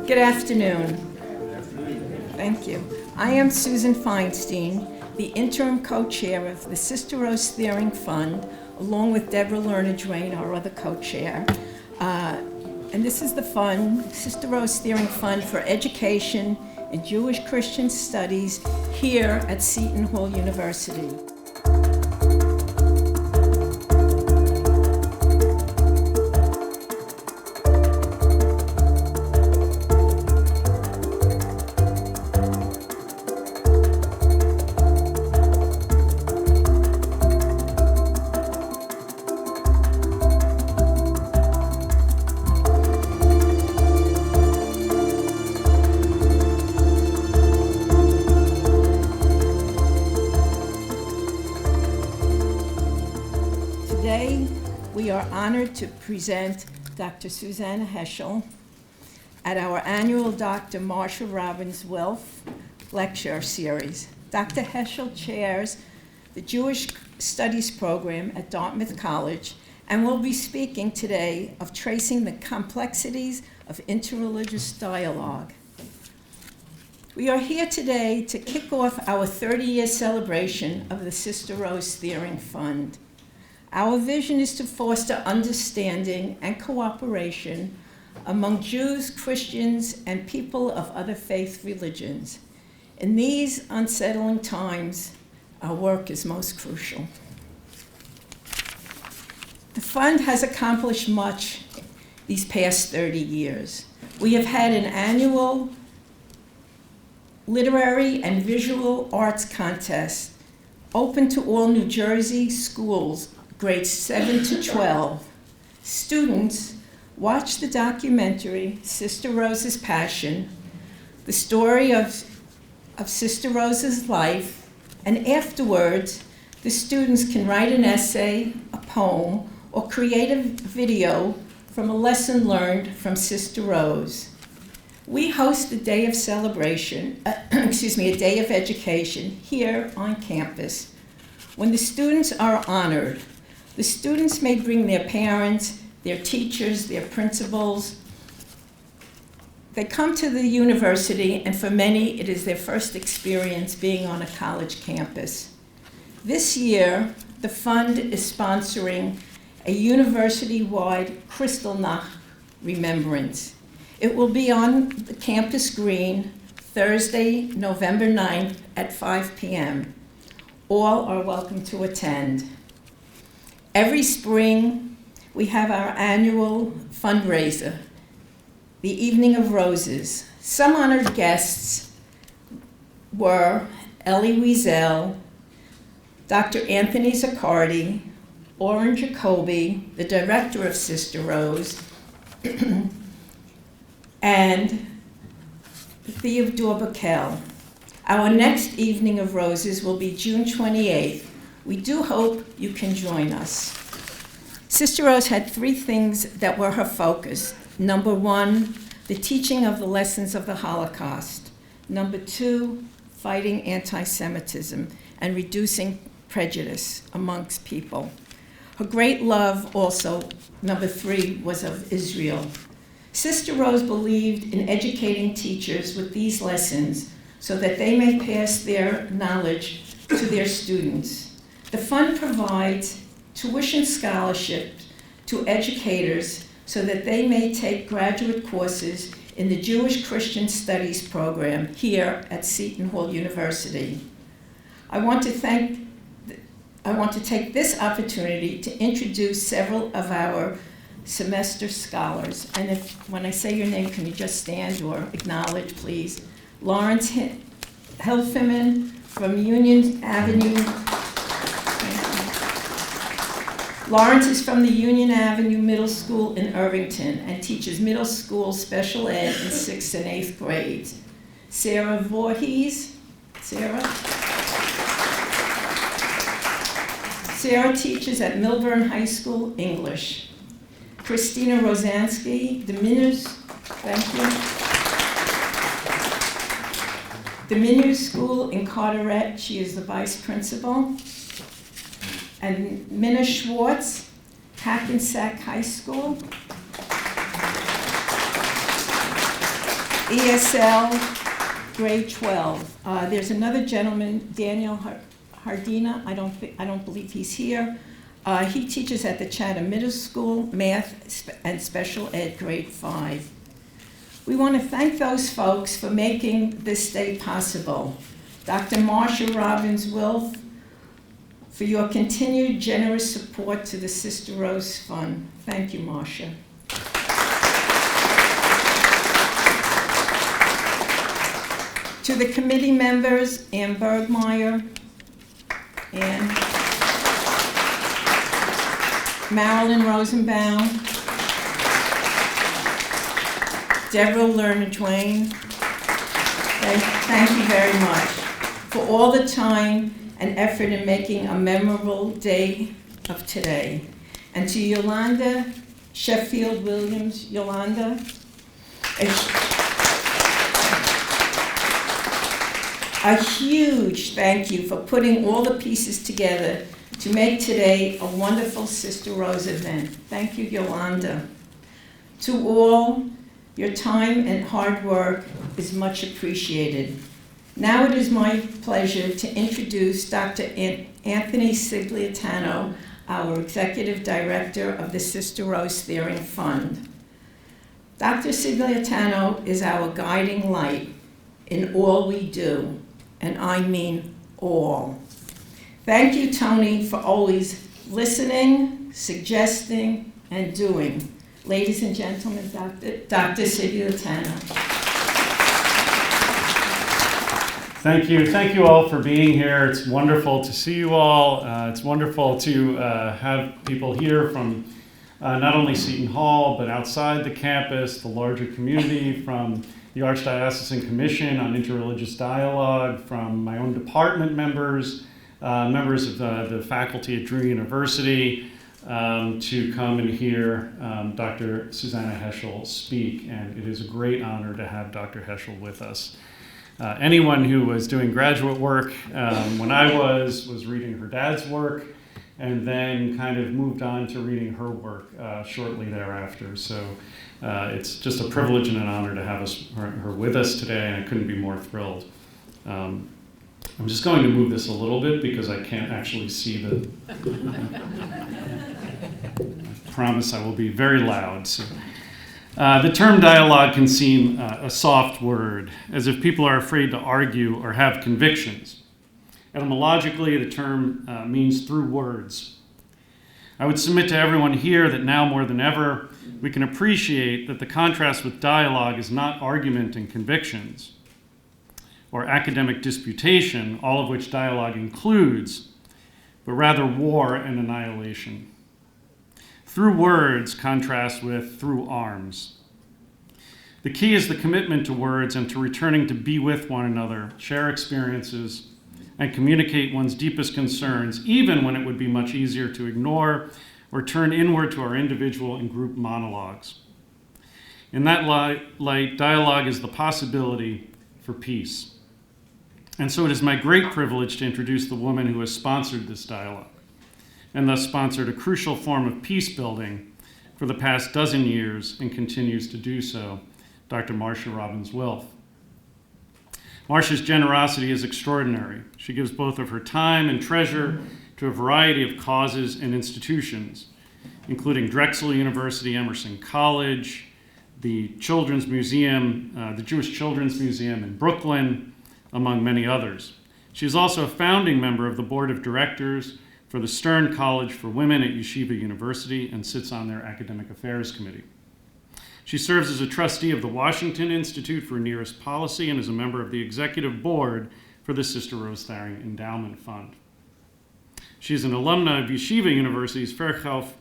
Good afternoon. Thank you. I am Susan Feinstein, the interim co-chair of the Sister Rose Steering Fund, along with Deborah Lerner-Drain, our other co-chair. And this is the fund, Sister Rose Steering Fund for Education in Jewish Christian Studies here at Seton Hall University. Today, we are honored to present Dr. Susannah Heschel at our annual Dr. Marcia Robbins Wilf lecture series. Dr. Heschel chairs the Jewish Studies program at Dartmouth College and will be speaking today of tracing the complexities of interreligious dialogue. We are here today to kick off our 30-year celebration of the Sister Rose Steering Fund. Our vision is to foster understanding and cooperation among Jews, Christians, and people of other faith religions. In these unsettling times, our work is most crucial. The fund has accomplished much these past 30 years. We have had an annual literary and visual arts contest open to all New Jersey schools grades 7 to 12. Students watch the documentary, Sister Rose's Passion, the story of Sister Rose's life, and afterwards, the students can write an essay, a poem, or create a video from a lesson learned from Sister Rose. We host a day of celebration, a day of education here on campus. When the students are honored, the students may bring their parents, their teachers, their principals. They come to the university, and for many, it is their first experience being on a college campus. This year, the fund is sponsoring a university-wide Kristallnacht remembrance. It will be on the campus green Thursday, November 9th at 5 p.m. All are welcome to attend. Every spring, we have our annual fundraiser, the Evening of Roses. Some honored guests were Elie Wiesel, Dr. Anthony Zaccardi, Oren Jacoby, the director of Sister Rose, and Theodore Bakel. Our next Evening of Roses will be June 28th. We do hope you can join us. Sister Rose had three things that were her focus. Number one, the teaching of the lessons of the Holocaust. Number two, fighting anti-Semitism and reducing prejudice amongst people. Her great love also, number three, was of Israel. Sister Rose believed in educating teachers with these lessons so that they may pass their knowledge to their students. The fund provides tuition scholarships to educators so that they may take graduate courses in the Jewish Christian Studies program here at Seton Hall University. I want to take this opportunity to introduce several of our semester scholars. And when I say your name, can you just stand or acknowledge, please? Lawrence Helferman from Union Avenue. Lawrence is from the Union Avenue Middle School in Irvington and teaches middle school special ed in 6th and 8th grades. Sarah Voorhees. Sarah teaches at Milburn High School English. Christina Rosansky, the Minu School in Carteret. She is the vice principal. And Minna Schwartz, Hackensack High School. ESL, grade 12. There's another gentleman, Daniel Hardina. I don't believe he's here. He teaches at the Chatham Middle School, math and special ed, grade 5. We want to thank those folks for making this day possible. Dr. Marcia, Robbins, Wilf, for your continued generous support to the Sister Rose Fund. Thank you, Marcia. To the committee members, Ann Bergmeyer, and Marilyn Rosenbaum, Deborah Lerner-Twain, thank you very much for all the time and effort in making a memorable day of today. And to Yolanda Sheffield Williams, Yolanda, a huge thank you for putting all the pieces together to make today a wonderful Sister Rose event. Thank you, Yolanda. To all, your time and hard work is much appreciated. Now it is my pleasure to introduce Dr. Anthony Sigliatano, our Executive Director of the Sister Rose Steering Fund. Dr. Sigliatano is our guiding light in all we do, and I mean all. Thank you, Tony, for always listening, suggesting, and doing. Ladies and gentlemen, Dr. Sigliatano. Thank you. Thank you all for being here. It's wonderful to see you all. It's wonderful to have people here from not only Seton Hall, but outside the campus, the larger community, from the Archdiocesan Commission on Interreligious Dialogue, from my own department members, members of the faculty at Drew University, to come and hear Dr. Susannah Heschel speak. And it is a great honor to have Dr. Heschel with us. Anyone who was doing graduate work when I was reading her dad's work, and then kind of moved on to reading her work shortly thereafter. So it's just a privilege and an honor to have her with us today, and I couldn't be more thrilled. I'm just going to move this a little bit because I can't actually see the... I promise I will be very loud. So. The term dialogue can seem a soft word, as if people are afraid to argue or have convictions. Etymologically, the term means through words. I would submit to everyone here that now more than ever, we can appreciate that the contrast with dialogue is not argument and convictions, or academic disputation, all of which dialogue includes, but rather war and annihilation. Through words contrasts with through arms. The key is the commitment to words and to returning to be with one another, share experiences, and communicate one's deepest concerns, even when it would be much easier to ignore or turn inward to our individual and group monologues. In that light, dialogue is the possibility for peace. And so it is my great privilege to introduce the woman who has sponsored this dialogue, and thus sponsored a crucial form of peace building for the past dozen years and continues to do so, Dr. Marcia Robbins Wilf. Marcia's generosity is extraordinary. She gives both of her time and treasure to a variety of causes and institutions, including Drexel University, Emerson College, the Children's Museum, the Jewish Children's Museum in Brooklyn, among many others. She is also a founding member of the board of directors for the Stern College for Women at Yeshiva University and sits on their academic affairs committee. She serves as a trustee of the Washington Institute for Nearest Policy and is a member of the executive board for the Sister Rose Tharing Endowment Fund. She is an alumna of Yeshiva University's Fairhoff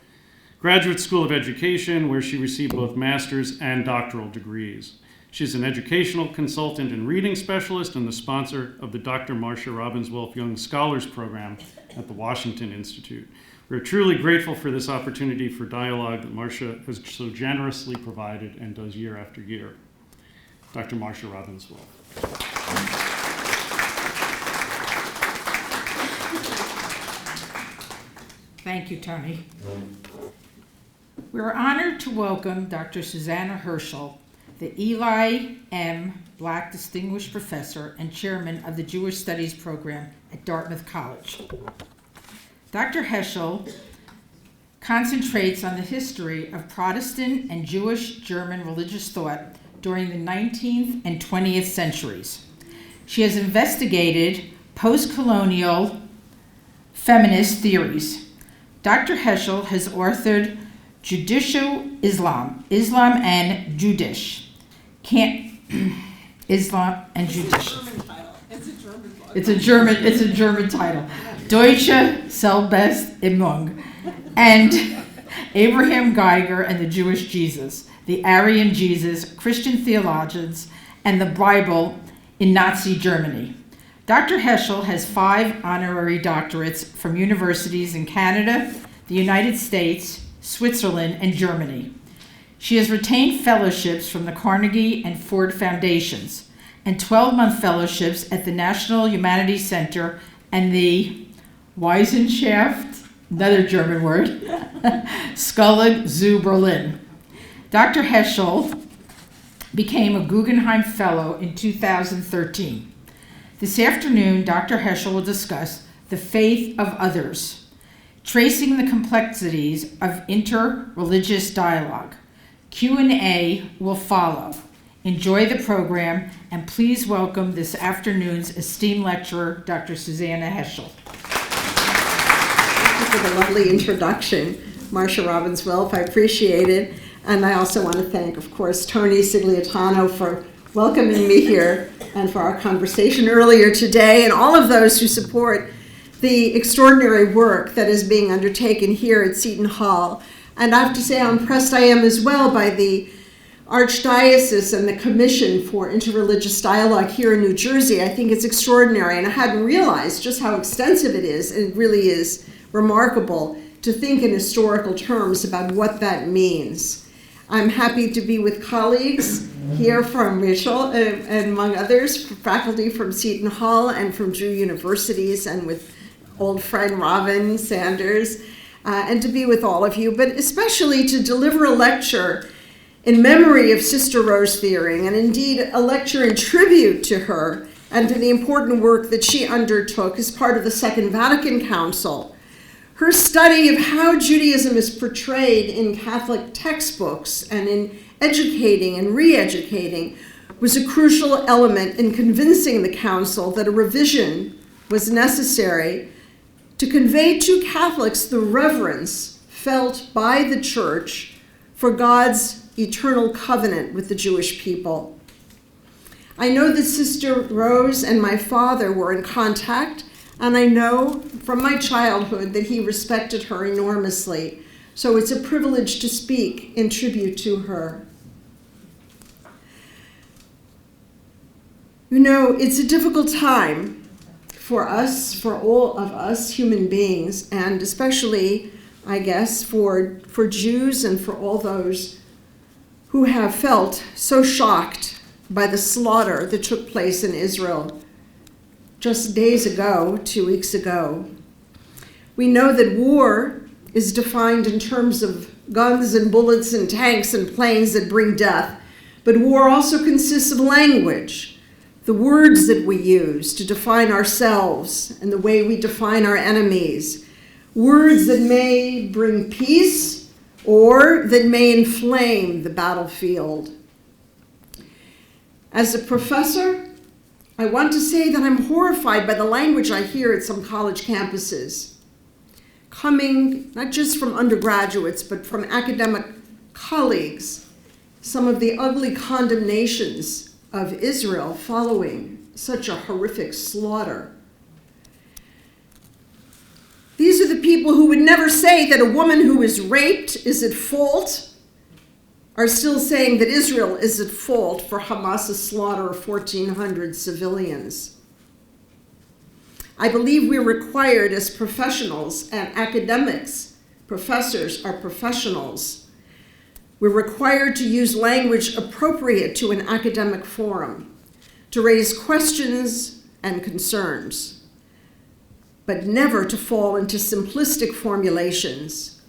Graduate School of Education, where she received both master's and doctoral degrees. She's an educational consultant and reading specialist and the sponsor of the Dr. Marcia Robbins Wilf Young Scholars Program at the Washington Institute. We're truly grateful for this opportunity for dialogue that Marcia has so generously provided and does year after year. Dr. Marcia Robbins Wilf. Thank you, Tony. We're honored to welcome Dr. Susannah Heschel the Eli M. Black Distinguished Professor and Chairman of the Jewish Studies Program at Dartmouth College. Dr. Heschel concentrates on the history of Protestant and Jewish German religious thought during the 19th and 20th centuries. She has investigated post-colonial feminist theories. Dr. Heschel has authored Judicial Islam, Islam and Judish. Islam and Judish. It's a German title. Deutsche Selbstbestimmung, and Abraham Geiger and the Jewish Jesus, the Aryan Jesus, Christian theologians, and the Bible in Nazi Germany. Dr. Heschel has 5 honorary doctorates from universities in Canada, the United States, Switzerland, and Germany. She has retained fellowships from the Carnegie and Ford Foundations and 12-month fellowships at the National Humanities Center and the Wissenschaft, another German word, Schule zu Berlin. Dr. Heschel became a Guggenheim Fellow in 2013. This afternoon, Dr. Heschel will discuss the faith of others, tracing the complexities of interreligious dialogue. Q&A will follow. Enjoy the program, and please welcome this afternoon's esteemed lecturer, Dr. Susannah Heschel. Thank you for the lovely introduction, Marcia, Robbins, Wilf. I appreciate it. And I also want to thank, of course, Tony Sigliatano for welcoming me here and for our conversation earlier today, and all of those who support the extraordinary work that is being undertaken here at Seton Hall. And I have to say how impressed I am as well by the Archdiocese and the Commission for Interreligious Dialogue here in New Jersey. I think it's extraordinary, and I hadn't realized just how extensive it is. It really is remarkable to think in historical terms about what that means. I'm happy to be with colleagues here from Heschel, and among others, faculty from Seton Hall and from Drew universities, and with old friend Robin Sanders, and to be with all of you, but especially to deliver a lecture in memory of Sister Rose Thiering, and indeed a lecture in tribute to her and to the important work that she undertook as part of the Second Vatican Council. Her study of how Judaism is portrayed in Catholic textbooks and in educating and re-educating was a crucial element in convincing the Council that a revision was necessary to convey to Catholics the reverence felt by the Church for God's eternal covenant with the Jewish people. I know that Sister Rose and my father were in contact, and I know from my childhood that he respected her enormously. So it's a privilege to speak in tribute to her. You know, it's a difficult time for us, for all of us human beings, and especially, I guess, for Jews and for all those who have felt so shocked by the slaughter that took place in Israel just days ago, 2 weeks ago. We know that war is defined in terms of guns and bullets and tanks and planes that bring death, but war also consists of language, the words that we use to define ourselves and the way we define our enemies, words that may bring peace or that may inflame the battlefield. As a professor, I want to say that I'm horrified by the language I hear at some college campuses, coming not just from undergraduates, but from academic colleagues, some of the ugly condemnations of Israel following such a horrific slaughter. These are the people who would never say that a woman who is raped is at fault, are still saying that Israel is at fault for Hamas's slaughter of 1,400 civilians. I believe we're required as professionals and academics, professors are professionals, we're required to use language appropriate to an academic forum, to raise questions and concerns, but never to fall into simplistic formulations,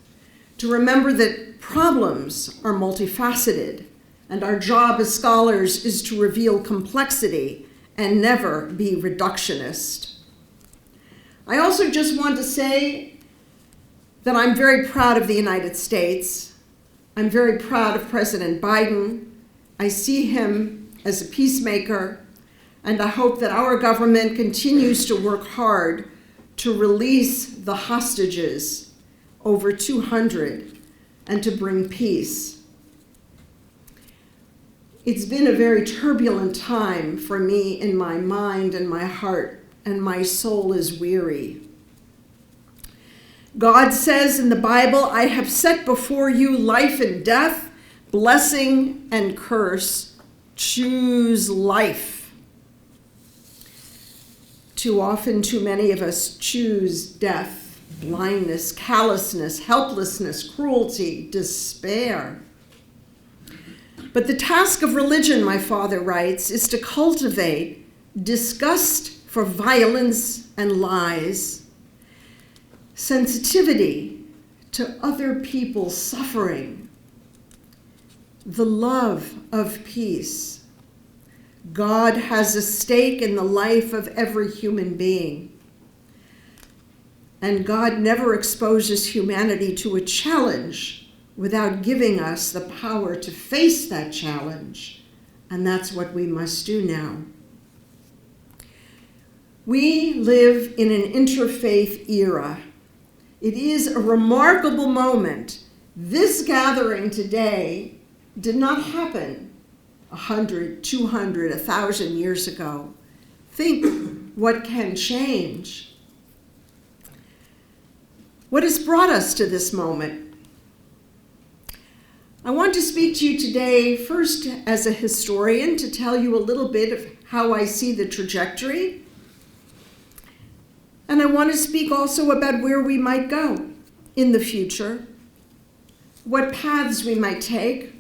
to remember that problems are multifaceted, and our job as scholars is to reveal complexity and never be reductionist. I also just want to say that I'm very proud of the United States. I'm very proud of President Biden. I see him as a peacemaker, and I hope that our government continues to work hard to release the hostages, over 200, and to bring peace. It's been a very turbulent time for me in my mind and my heart, and my soul is weary. God says in the Bible, I have set before you life and death, blessing and curse. Choose life. Too often, too many of us choose death, blindness, callousness, helplessness, cruelty, despair. But the task of religion, my father writes, is to cultivate disgust for violence and lies, sensitivity to other people's suffering, the love of peace. God has a stake in the life of every human being. And God never exposes humanity to a challenge without giving us the power to face that challenge. And that's what we must do now. We live in an interfaith era. It is a remarkable moment. This gathering today did not happen 100, 200, 1,000 years ago. Think what can change. What has brought us to this moment? I want to speak to you today first as a historian to tell you a little bit of how I see the trajectory. And I want to speak also about where we might go in the future, what paths we might take.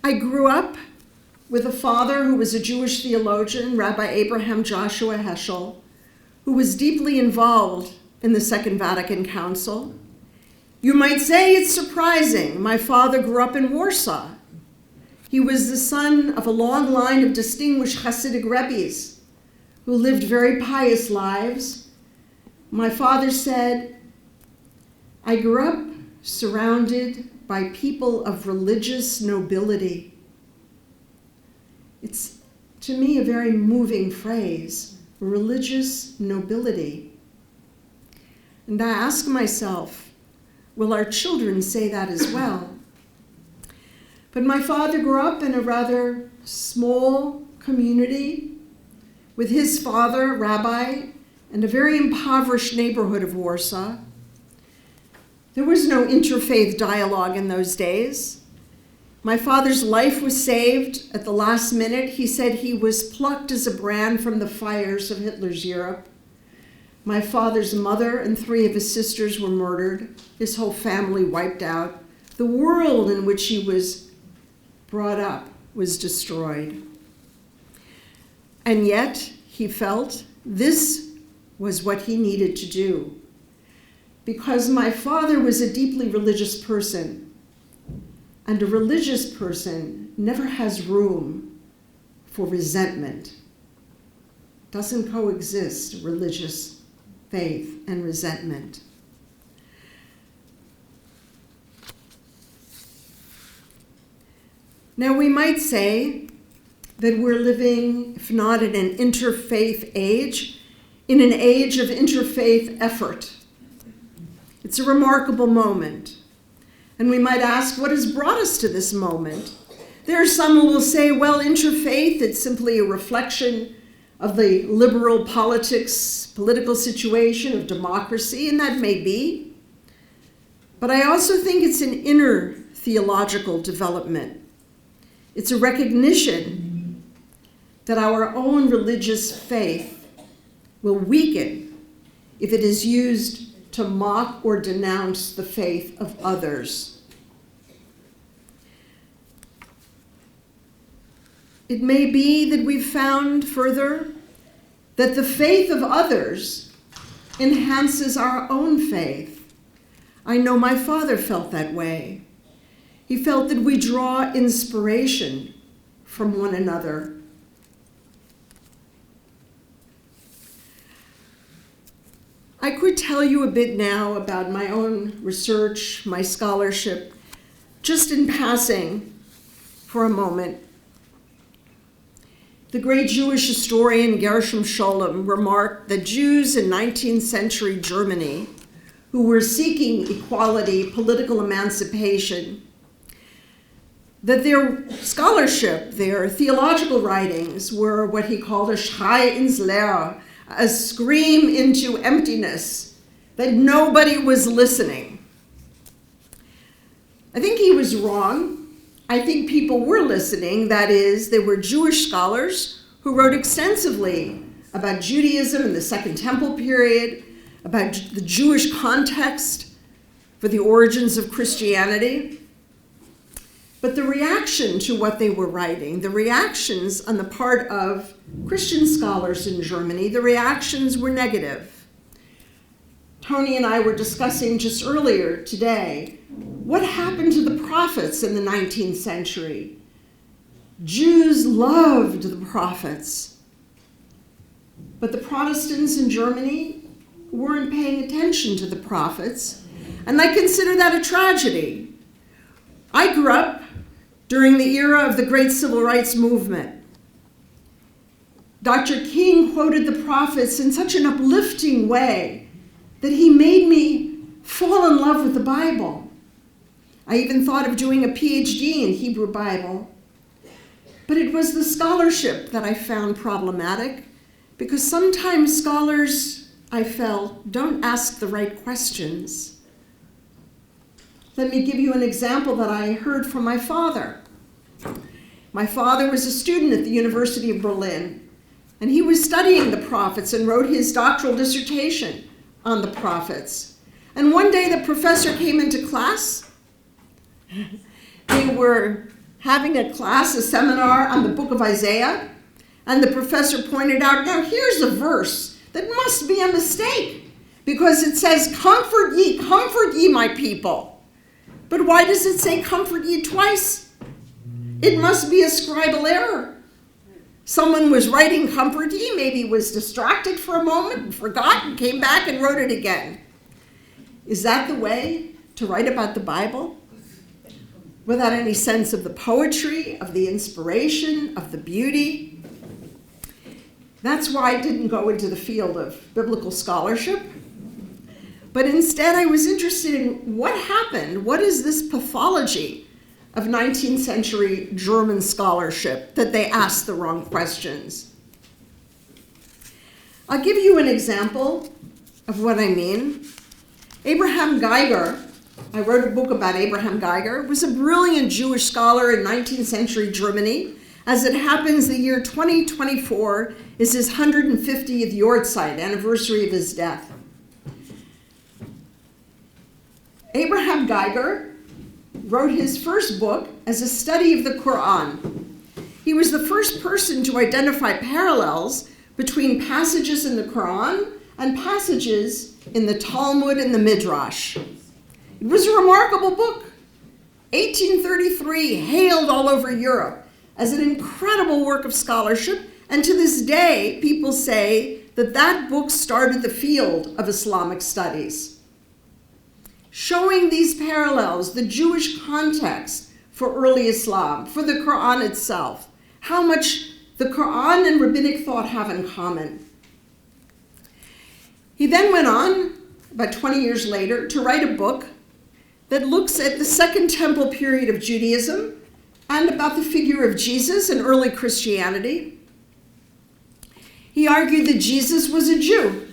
I grew up with a father who was a Jewish theologian, Rabbi Abraham Joshua Heschel, who was deeply involved in the Second Vatican Council. You might say it's surprising. My father grew up in Warsaw. He was the son of a long line of distinguished Hasidic rebbes who lived very pious lives. My father said, I grew up surrounded by people of religious nobility. It's, to me, a very moving phrase, religious nobility. And I ask myself, will our children say that as well? But my father grew up in a rather small community with his father, rabbi, and a very impoverished neighborhood of Warsaw. There was no interfaith dialogue in those days. My father's life was saved at the last minute. He said he was plucked as a brand from the fires of Hitler's Europe. My father's mother and 3 of his sisters were murdered. His whole family wiped out. The world in which he was brought up was destroyed. And yet, he felt this was what he needed to do. Because my father was a deeply religious person, and a religious person never has room for resentment. Doesn't coexist, religious faith and resentment. Now, we might say that we're living, if not in an interfaith age, in an age of interfaith effort. It's a remarkable moment. And we might ask, what has brought us to this moment? There are some who will say, well, interfaith, it's simply a reflection of the liberal political situation of democracy, and that may be. But I also think it's an inner theological development. It's a recognition that our own religious faith will weaken if it is used to mock or denounce the faith of others. It may be that we've found further that the faith of others enhances our own faith. I know my father felt that way. He felt that we draw inspiration from one another. I could tell you a bit now about my own research, my scholarship, just in passing for a moment. The great Jewish historian Gershom Scholem remarked that Jews in 19th century Germany who were seeking equality, political emancipation, that their scholarship, their theological writings were what he called a Schrei ins Leere, a scream into emptiness, that nobody was listening. I think he was wrong. I think people were listening. That is, there were Jewish scholars who wrote extensively about Judaism in the Second Temple period, about the Jewish context for the origins of Christianity. But the reaction to what they were writing, the reactions on the part of Christian scholars in Germany, the reactions were negative. Tony and I were discussing just earlier today, what happened to the prophets in the 19th century? Jews loved the prophets, but the Protestants in Germany weren't paying attention to the prophets, and I consider that a tragedy. I grew up during the era of the great civil rights movement. Dr. King quoted the prophets in such an uplifting way that he made me fall in love with the Bible. I even thought of doing a PhD in Hebrew Bible. But it was the scholarship that I found problematic, because sometimes scholars, I felt, don't ask the right questions. Let me give you an example that I heard from my father. My father was a student at the University of Berlin, and he was studying the prophets and wrote his doctoral dissertation on the prophets. And one day the professor came into class. They were having a class, a seminar on the book of Isaiah, and the professor pointed out, now here's a verse that must be a mistake, because it says, comfort ye, my people. But why does it say comfort ye twice? It must be a scribal error. Someone was writing comfort ye, maybe was distracted for a moment, and forgot, and came back and wrote it again. Is that the way to write about the Bible? Without any sense of the poetry, of the inspiration, of the beauty? That's why I didn't go into the field of biblical scholarship. But instead, I was interested in what happened. What is this pathology of 19th century German scholarship that they asked the wrong questions? I'll give you an example of what I mean. Abraham Geiger, I wrote a book about Abraham Geiger, was a brilliant Jewish scholar in 19th century Germany. As it happens, the year 2024 is his 150th Yortzeit, anniversary of his death. Abraham Geiger wrote his first book as a study of the Quran. He was the first person to identify parallels between passages in the Quran and passages in the Talmud and the Midrash. It was a remarkable book. 1833, hailed all over Europe as an incredible work of scholarship, and to this day, people say that that book started the field of Islamic studies. Showing these parallels, the Jewish context for early Islam, for the Quran itself, how much the Quran and rabbinic thought have in common. He then went on, about 20 years later, to write a book that looks at the Second Temple period of Judaism and about the figure of Jesus in early Christianity. He argued that Jesus was a Jew.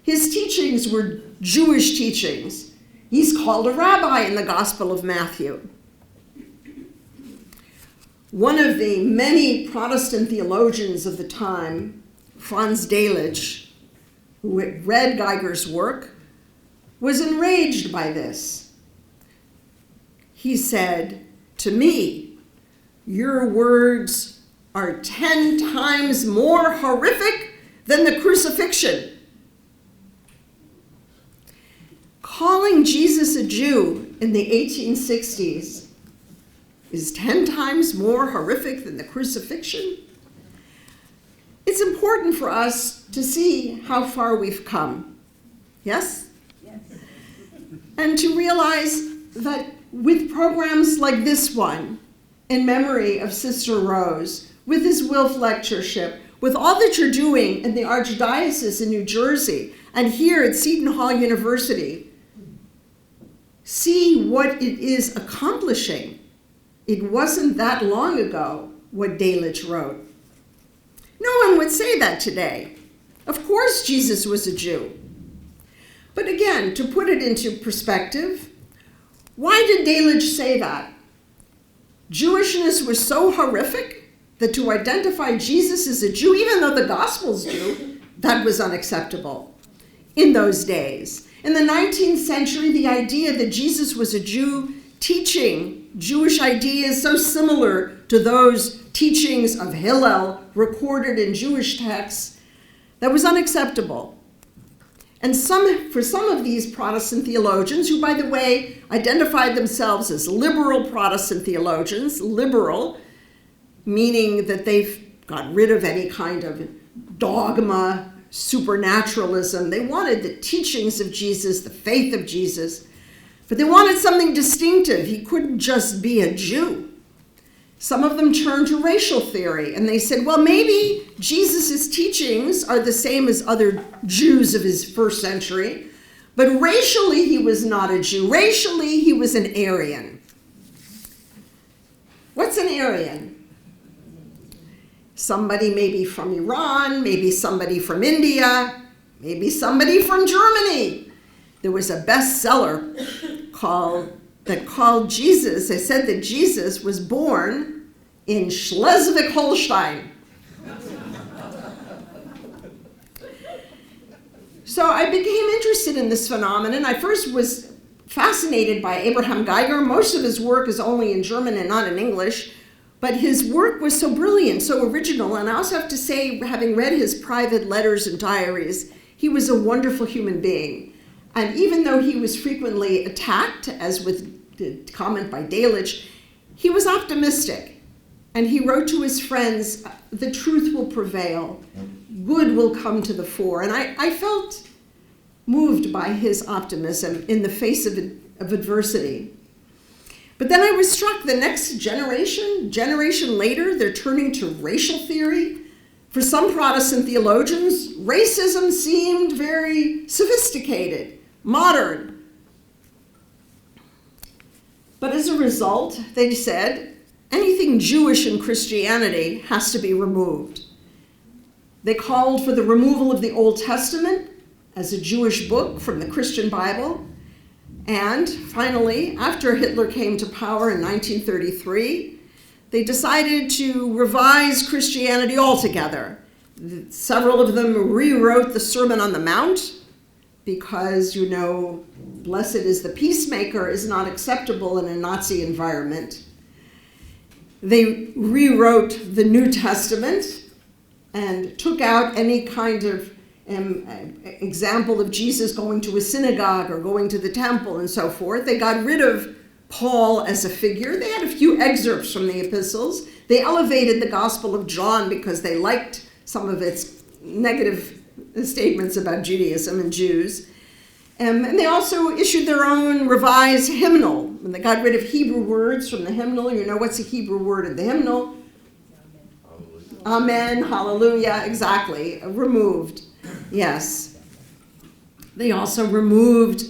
His teachings were Jewish teachings. He's called a rabbi in the Gospel of Matthew. One of the many Protestant theologians of the time, Franz Delitzsch, who had read Geiger's work, was enraged by this. He said, to me, your words are 10 times more horrific than the crucifixion. Calling Jesus a Jew in the 1860s is 10 times more horrific than the crucifixion? It's important for us to see how far we've come. Yes? Yes. And to realize that with programs like this one, in memory of Sister Rose, with this Wilf lectureship, with all that you're doing in the Archdiocese in New Jersey and here at Seton Hall University, see what it is accomplishing. It wasn't that long ago what Delitzsch wrote. No one would say that today. Of course Jesus was a Jew. But again, to put it into perspective, why did Delitzsch say that? Jewishness was so horrific that to identify Jesus as a Jew, even though the Gospels do, that was unacceptable in those days. In the 19th century, the idea that Jesus was a Jew teaching Jewish ideas so similar to those teachings of Hillel recorded in Jewish texts, that was unacceptable. And for some of these Protestant theologians, who, by the way, identified themselves as liberal Protestant theologians, liberal, meaning that they've got rid of any kind of dogma, supernaturalism. They wanted the teachings of Jesus, the faith of Jesus, but they wanted something distinctive. He couldn't just be a Jew. Some of them turned to racial theory, and they said, well, maybe Jesus' teachings are the same as other Jews of his first century, but racially he was not a Jew. Racially he was an Aryan. What's an Aryan? Somebody maybe from Iran, maybe somebody from India, maybe somebody from Germany. There was a bestseller that called Jesus. They said that Jesus was born in Schleswig-Holstein. So I became interested in this phenomenon. I first was fascinated by Abraham Geiger. Most of his work is only in German and not in English, but his work was so brilliant, so original, and I also have to say, having read his private letters and diaries, he was a wonderful human being. And even though he was frequently attacked, as with the comment by Delitzsch, he was optimistic. And he wrote to his friends, the truth will prevail, good will come to the fore. And I felt moved by his optimism in the face of adversity. But then I was struck, the next generation later, they're turning to racial theory. For some Protestant theologians, racism seemed very sophisticated, modern. But as a result, they said, anything Jewish in Christianity has to be removed. They called for the removal of the Old Testament as a Jewish book from the Christian Bible. And finally, after Hitler came to power in 1933, they decided to revise Christianity altogether. Several of them rewrote the Sermon on the Mount because, you know, blessed is the peacemaker is not acceptable in a Nazi environment. They rewrote the New Testament and took out any kind of example of Jesus going to a synagogue or going to the temple and so forth. They got rid of Paul as a figure. They had a few excerpts from the epistles. They elevated the Gospel of John because they liked some of its negative statements about Judaism and Jews. And they also issued their own revised hymnal. And they got rid of Hebrew words from the hymnal. You know what's the Hebrew word in the hymnal? Amen, hallelujah, exactly, removed. Yes. They also removed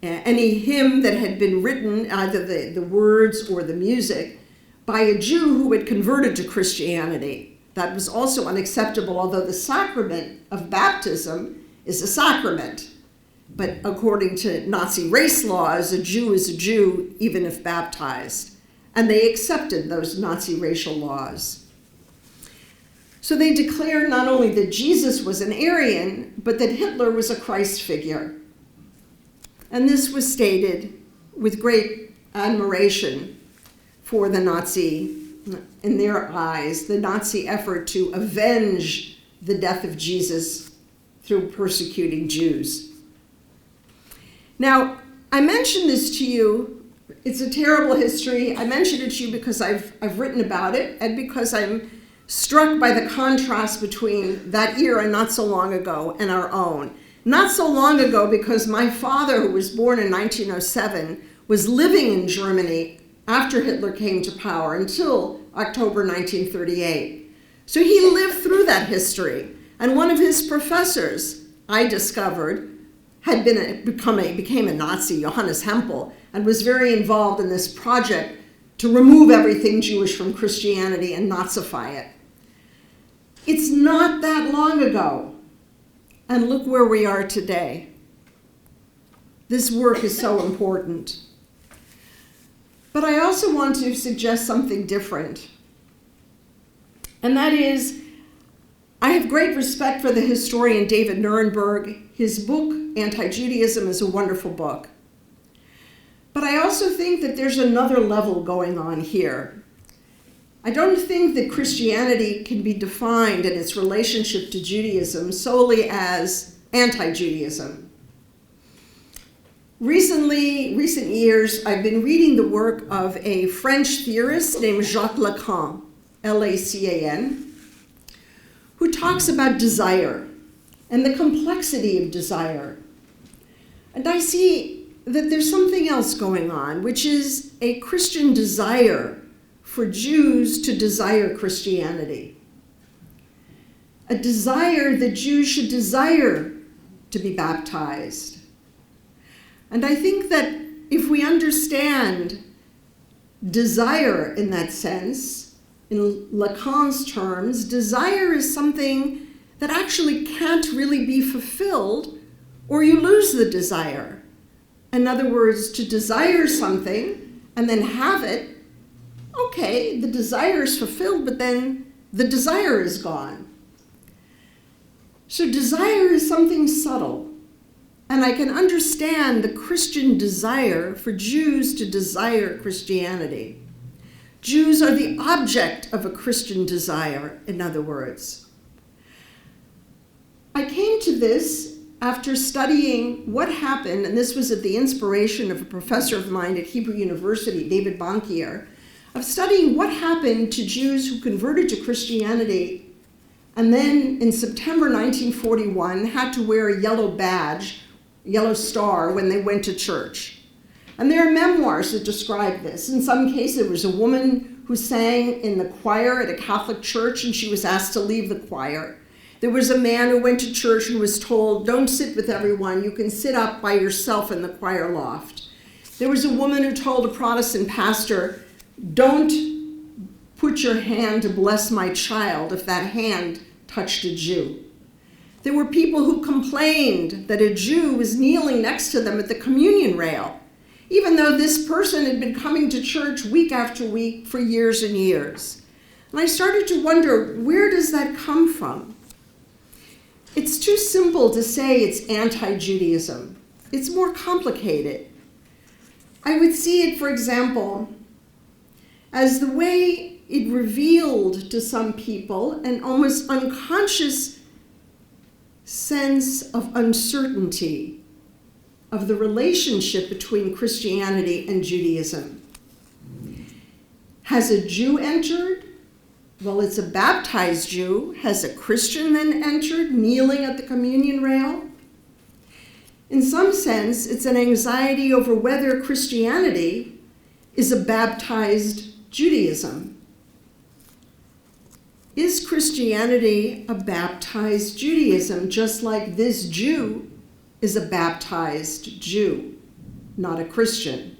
any hymn that had been written, either the words or the music, by a Jew who had converted to Christianity. That was also unacceptable, although the sacrament of baptism is a sacrament. But according to Nazi race laws, a Jew is a Jew even if baptized. And they accepted those Nazi racial laws. So they declared not only that Jesus was an Aryan, but that Hitler was a Christ figure. And this was stated with great admiration for the Nazi, in their eyes, the Nazi effort to avenge the death of Jesus through persecuting Jews. Now, I mention this to you It's a terrible history. I mentioned it to you because I've written about it and because I'm struck by the contrast between that era not so long ago and our own. Not so long ago because my father, who was born in 1907, was living in Germany after Hitler came to power until October 1938. So he lived through that history. And one of his professors, I discovered, became a Nazi, Johannes Hempel, and was very involved in this project to remove everything Jewish from Christianity and Nazify it. It's not that long ago. And look where we are today. This work is so important. But I also want to suggest something different. And that is, I have great respect for the historian David Nuremberg. His book, Anti-Judaism, is a wonderful book. But I also think that there's another level going on here. I don't think that Christianity can be defined in its relationship to Judaism solely as anti-Judaism. Recent years, I've been reading the work of a French theorist named Jacques Lacan, Lacan, who talks about desire and the complexity of desire. And I see that there's something else going on, which is a Christian desire for Jews to desire Christianity. A desire that Jews should desire to be baptized. And I think that if we understand desire in that sense, in Lacan's terms, desire is something that actually can't really be fulfilled, or you lose the desire. In other words, to desire something and then have it, okay, the desire is fulfilled, but then the desire is gone. So desire is something subtle. And I can understand the Christian desire for Jews to desire Christianity. Jews are the object of a Christian desire, in other words. I came to this after studying what happened, and this was at the inspiration of a professor of mine at Hebrew University, David Bankier, of studying what happened to Jews who converted to Christianity and then in September 1941 had to wear a yellow badge, yellow star, when they went to church. And there are memoirs that describe this. In some cases, there was a woman who sang in the choir at a Catholic church and she was asked to leave the choir. There was a man who went to church and was told, don't sit with everyone, you can sit up by yourself in the choir loft. There was a woman who told a Protestant pastor, don't put your hand to bless my child if that hand touched a Jew. There were people who complained that a Jew was kneeling next to them at the communion rail, even though this person had been coming to church week after week for years and years. And I started to wonder, where does that come from? It's too simple to say it's anti-Judaism. It's more complicated. I would see it, for example, as the way it revealed to some people an almost unconscious sense of uncertainty of the relationship between Christianity and Judaism. Has a Jew entered? Well, it's a baptized Jew. Has a Christian then entered, kneeling at the communion rail? In some sense, it's an anxiety over whether Christianity is a baptized Judaism. Is Christianity a baptized Judaism, just like this Jew is a baptized Jew, not a Christian?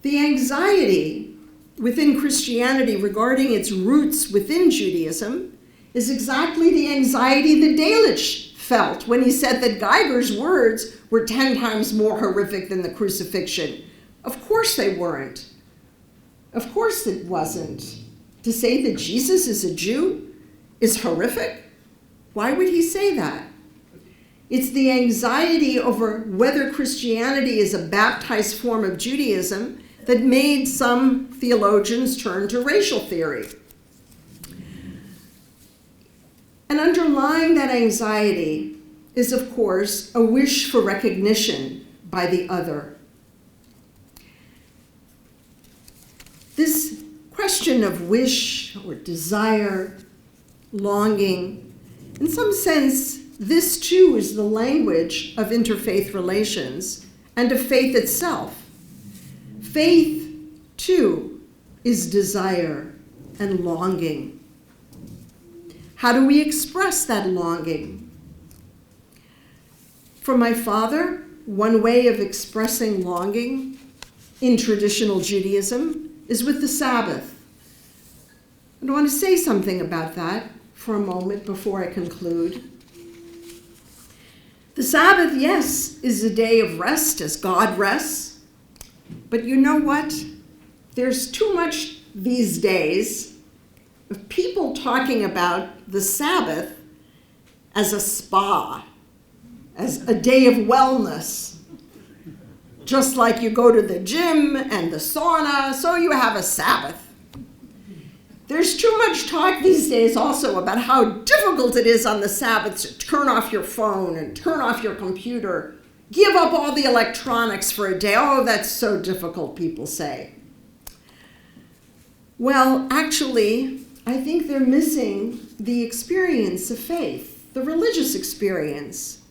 The anxiety within Christianity regarding its roots within Judaism is exactly the anxiety that Delitzsch felt when he said that Geiger's words were 10 times more horrific than the crucifixion. Of course they weren't. Of course it wasn't. To say that Jesus is a Jew is horrific? Why would he say that? It's the anxiety over whether Christianity is a baptized form of Judaism that made some theologians turn to racial theory. And underlying that anxiety is, of course, a wish for recognition by the other. This question of wish or desire, longing, in some sense, this too is the language of interfaith relations and of faith itself. Faith, too, is desire and longing. How do we express that longing? For my father, one way of expressing longing in traditional Judaism is with the Sabbath. And I want to say something about that for a moment before I conclude. The Sabbath, yes, is a day of rest as God rests. But you know what? There's too much these days of people talking about the Sabbath as a spa, as a day of wellness. Just like you go to the gym and the sauna, so you have a Sabbath. There's too much talk these days also about how difficult it is on the Sabbath to turn off your phone and turn off your computer. Give up all the electronics for a day. Oh, that's so difficult, people say. Well, actually, I think they're missing the experience of faith, the religious experience.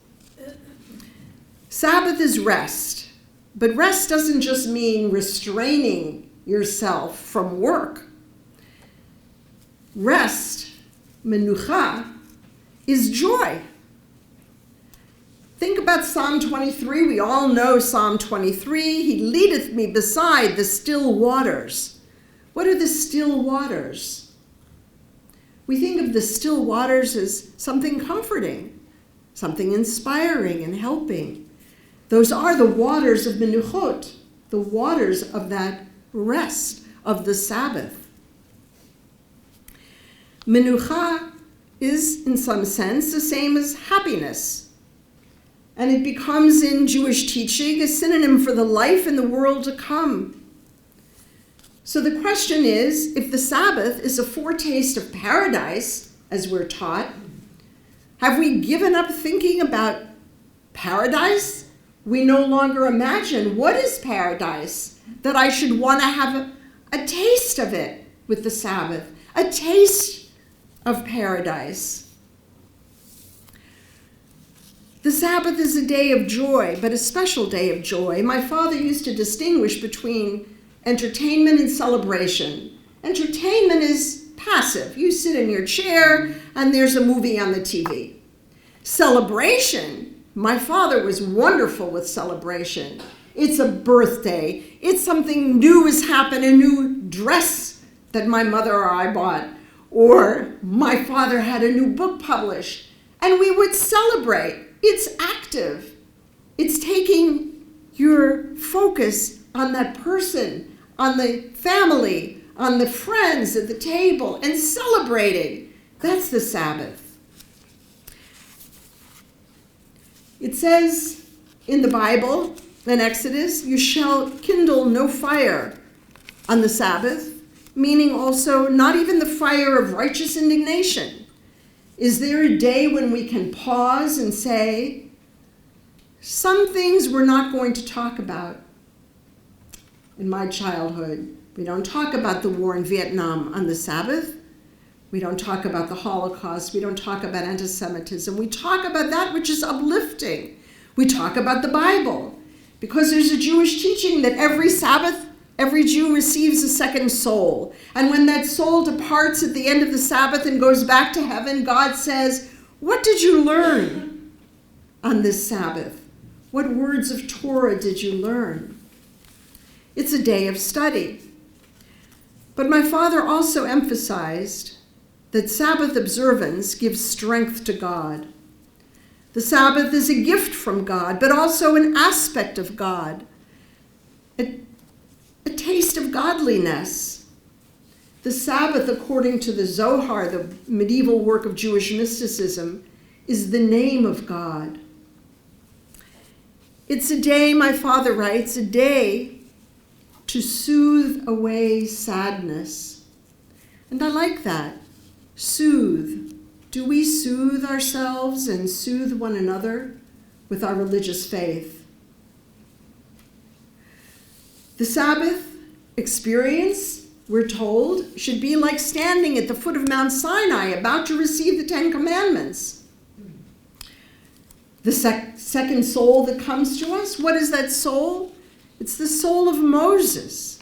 Sabbath is rest, but rest doesn't just mean restraining yourself from work. Rest, menucha, is joy. Think about Psalm 23. We all know Psalm 23. He leadeth me beside the still waters. What are the still waters? We think of the still waters as something comforting, something inspiring and helping. Those are the waters of menuchot, the waters of that rest of the Sabbath. Menucha is, in some sense, the same as happiness. And it becomes, in Jewish teaching, a synonym for the life in the world to come. So the question is, if the Sabbath is a foretaste of paradise, as we're taught, have we given up thinking about paradise? We no longer imagine what is paradise, that I should want to have a taste of it with the Sabbath, a taste of paradise. The Sabbath is a day of joy, but a special day of joy. My father used to distinguish between entertainment and celebration. Entertainment is passive. You sit in your chair and there's a movie on the TV. Celebration, my father was wonderful with celebration. It's a birthday. It's something new has happened, a new dress that my mother or I bought. Or my father had a new book published, and we would celebrate. It's active. It's taking your focus on that person, on the family, on the friends at the table, and celebrating. That's the Sabbath. It says in the Bible, in Exodus, you shall kindle no fire on the Sabbath, meaning also not even the fire of righteous indignation. Is there a day when we can pause and say, some things we're not going to talk about? In my childhood, we don't talk about the war in Vietnam on the Sabbath. We don't talk about the Holocaust. We don't talk about anti-Semitism. We talk about that which is uplifting. We talk about the Bible, because there's a Jewish teaching that every Sabbath, every Jew receives a second soul. And when that soul departs at the end of the Sabbath and goes back to heaven, God says, what did you learn on this Sabbath? What words of Torah did you learn? It's a day of study. But my father also emphasized that Sabbath observance gives strength to God. The Sabbath is a gift from God, but also an aspect of God. A taste of godliness. The Sabbath, according to the Zohar, the medieval work of Jewish mysticism, is the name of God. It's a day, my father writes, a day to soothe away sadness. And I like that. Soothe. Do we soothe ourselves and soothe one another with our religious faith? The Sabbath experience we're told, should be like standing at the foot of Mount Sinai, about to receive the Ten Commandments. The second soul that comes to us, what is that soul? It's the soul of Moses.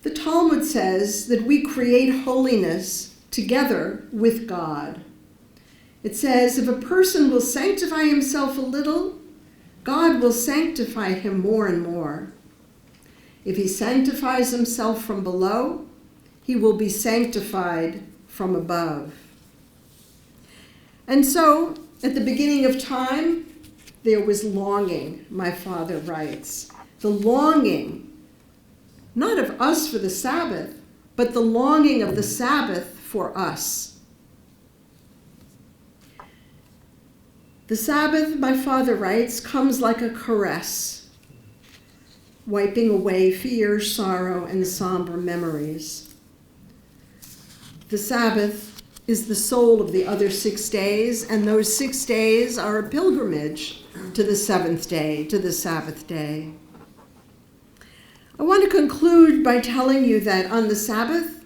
The Talmud says that we create holiness together with God. It says, if a person will sanctify himself a little, God will sanctify him more and more. If he sanctifies himself from below, he will be sanctified from above. And so, at the beginning of time, there was longing, my father writes. The longing, not of us for the Sabbath, but the longing of the Sabbath for us. The Sabbath, my father writes, comes like a caress, wiping away fear, sorrow, and somber memories. The Sabbath is the soul of the other 6 days, and those 6 days are a pilgrimage to the seventh day, to the Sabbath day. I want to conclude by telling you that on the Sabbath,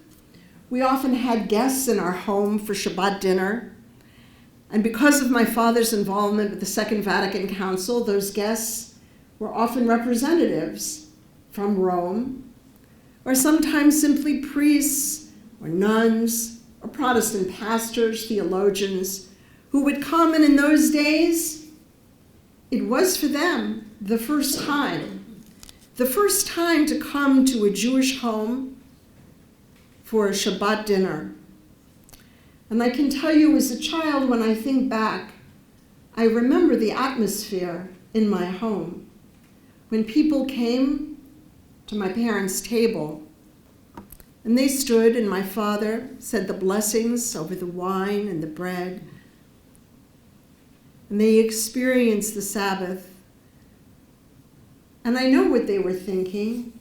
we often had guests in our home for Shabbat dinner. And because of my father's involvement with the Second Vatican Council, those guests were often representatives from Rome, or sometimes simply priests or nuns or Protestant pastors, theologians, who would come, and in those days, it was for them the first time to come to a Jewish home for a Shabbat dinner. And I can tell you as a child, when I think back, I remember the atmosphere in my home. When people came to my parents' table, and they stood, and my father said the blessings over the wine and the bread, and they experienced the Sabbath. And I know what they were thinking.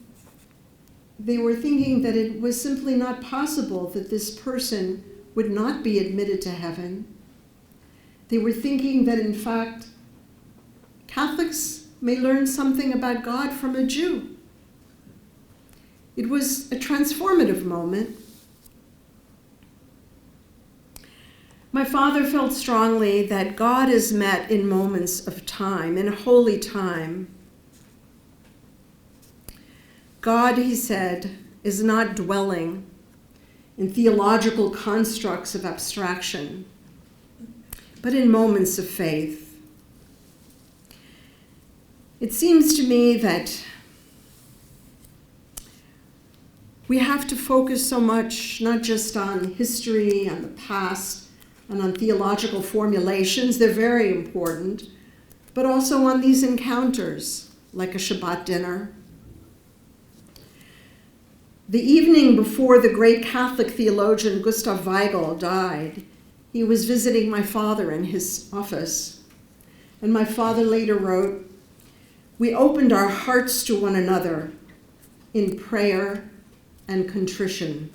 They were thinking that it was simply not possible that this person would not be admitted to heaven. They were thinking that, in fact, Catholics may learn something about God from a Jew. It was a transformative moment. My father felt strongly that God is met in moments of time, in holy time. God, he said, is not dwelling in theological constructs of abstraction, but in moments of faith. It seems to me that we have to focus so much, not just on history, on the past, and on theological formulations, they're very important, but also on these encounters, like a Shabbat dinner. The evening before the great Catholic theologian Gustav Weigel died, he was visiting my father in his office. And my father later wrote, "We opened our hearts to one another in prayer and contrition."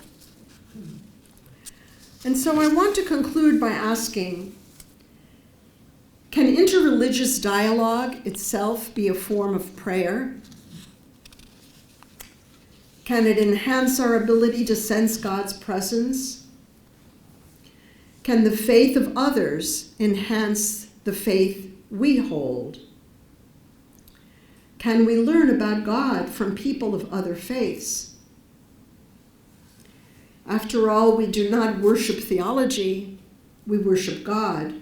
And so I want to conclude by asking, can interreligious dialogue itself be a form of prayer? Can it enhance our ability to sense God's presence? Can the faith of others enhance the faith we hold? Can we learn about God from people of other faiths? After all, we do not worship theology, we worship God.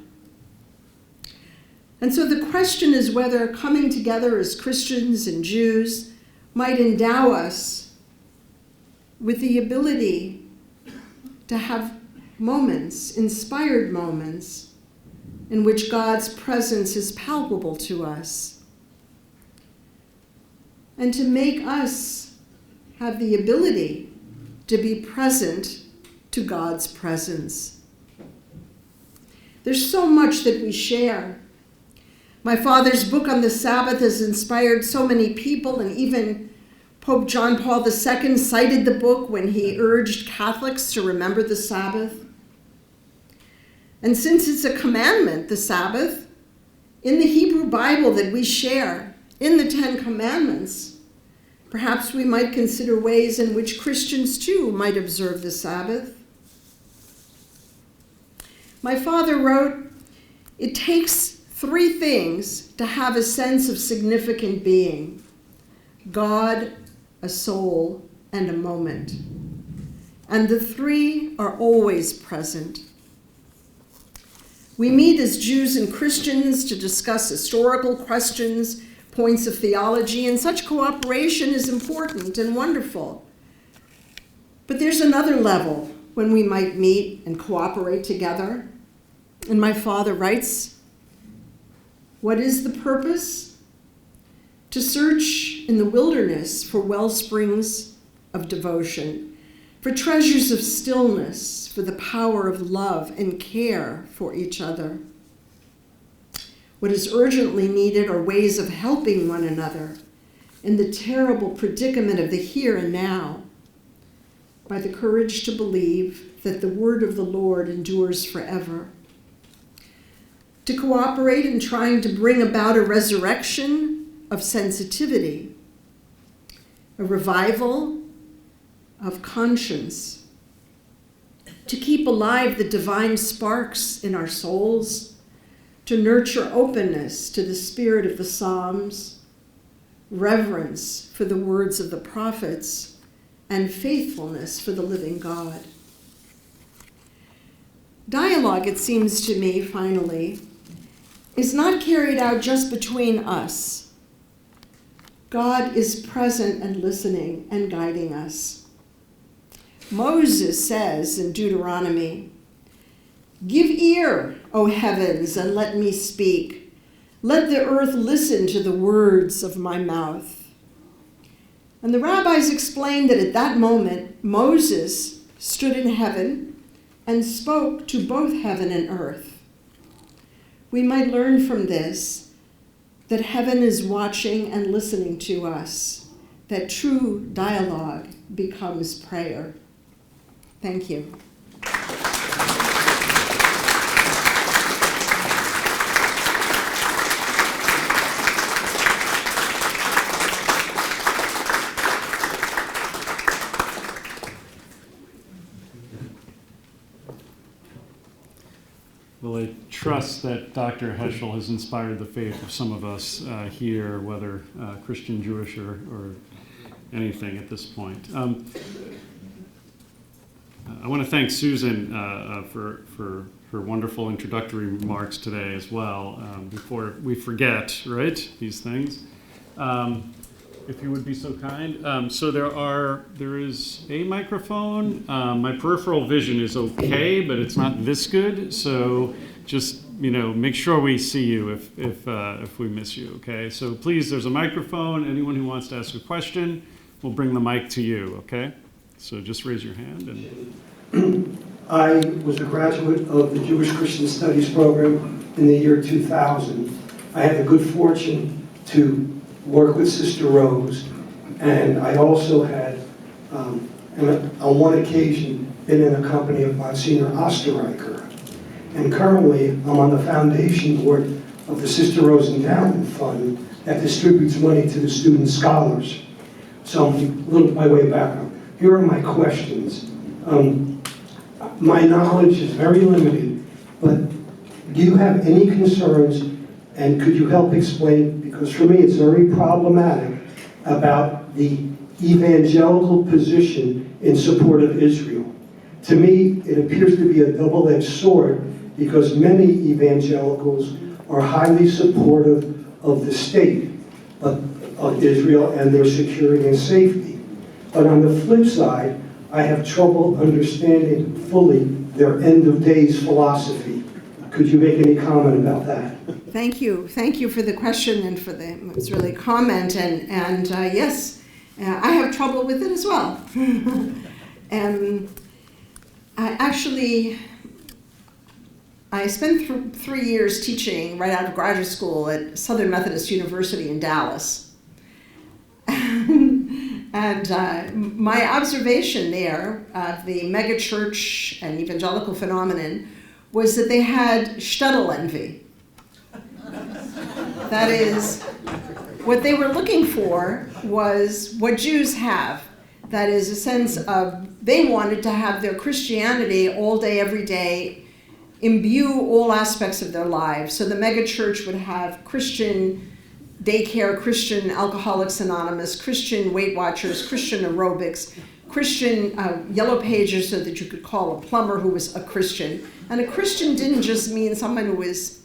And so the question is whether coming together as Christians and Jews might endow us with the ability to have moments, inspired moments, in which God's presence is palpable to us, and to make us have the ability to be present to God's presence. There's so much that we share. My father's book on the Sabbath has inspired so many people, and even Pope John Paul II cited the book when he urged Catholics to remember the Sabbath. And since it's a commandment, the Sabbath, in the Hebrew Bible that we share, in the Ten Commandments, Perhaps we might consider ways in which Christians too might observe the Sabbath. My father wrote, "It takes three things to have a sense of significant being: God, a soul, and a moment. And the three are always present. We meet as Jews and Christians to discuss historical questions, points of theology, and such cooperation is important and wonderful. But there's another level when we might meet and cooperate together." And my father writes, "What is the purpose? To search in the wilderness for well springs of devotion, for treasures of stillness, for the power of love and care for each other. What is urgently needed are ways of helping one another in the terrible predicament of the here and now, by the courage to believe that the word of the Lord endures forever. To cooperate in trying to bring about a resurrection of sensitivity, a revival of conscience, to keep alive the divine sparks in our souls, to nurture openness to the spirit of the Psalms, reverence for the words of the prophets, and faithfulness for the living God." Dialogue, it seems to me, finally, is not carried out just between us. God is present and listening and guiding us. Moses says in Deuteronomy, "Give ear, O heavens, and let me speak. Let the earth listen to the words of my mouth." And the rabbis explained that at that moment, Moses stood in heaven and spoke to both heaven and earth. We might learn from this that heaven is watching and listening to us, that true dialogue becomes prayer. Thank you. Well, I trust that Dr. Heschel has inspired the faith of some of us here, whether Christian, Jewish, or anything at this point. I want to thank Susan for her wonderful introductory remarks today as well. Before we forget, right, these things. If you would be so kind. So there is a microphone. My peripheral vision is okay, but it's not this good. So just, make sure we see you if we miss you, okay? So please, there's a microphone. Anyone who wants to ask a question, we'll bring the mic to you, okay? So just raise your hand. I was a graduate of the Jewish Christian Studies program in the year 2000. I had the good fortune to work with Sister Rose, and I also had, on one occasion, been in the company of Monsignor Osterreicher. And currently, I'm on the foundation board of the Sister Rose Endowment Fund that distributes money to the student scholars. So a little by way of background. Here are my questions. My knowledge is very limited, but do you have any concerns, and could you help explain, because for me it's very problematic, about the evangelical position in support of Israel? To me, it appears to be a double-edged sword, because many evangelicals are highly supportive of the state of Israel and their security and safety. But on the flip side, I have trouble understanding fully their end-of-days philosophy. Could you make any comment about that? Thank you. Thank you for the question and for it's really a comment. And yes, I have trouble with it as well. I spent 3 years teaching right out of graduate school at Southern Methodist University in Dallas. And my observation there of the megachurch and evangelical phenomenon was that they had shtetl envy. That is, what they were looking for was what Jews have. That is a sense of, they wanted to have their Christianity all day, every day, imbue all aspects of their lives. So the megachurch would have Christian daycare, Christian Alcoholics Anonymous, Christian Weight Watchers, Christian aerobics, Christian yellow pages so that you could call a plumber who was a Christian. And a Christian didn't just mean someone who was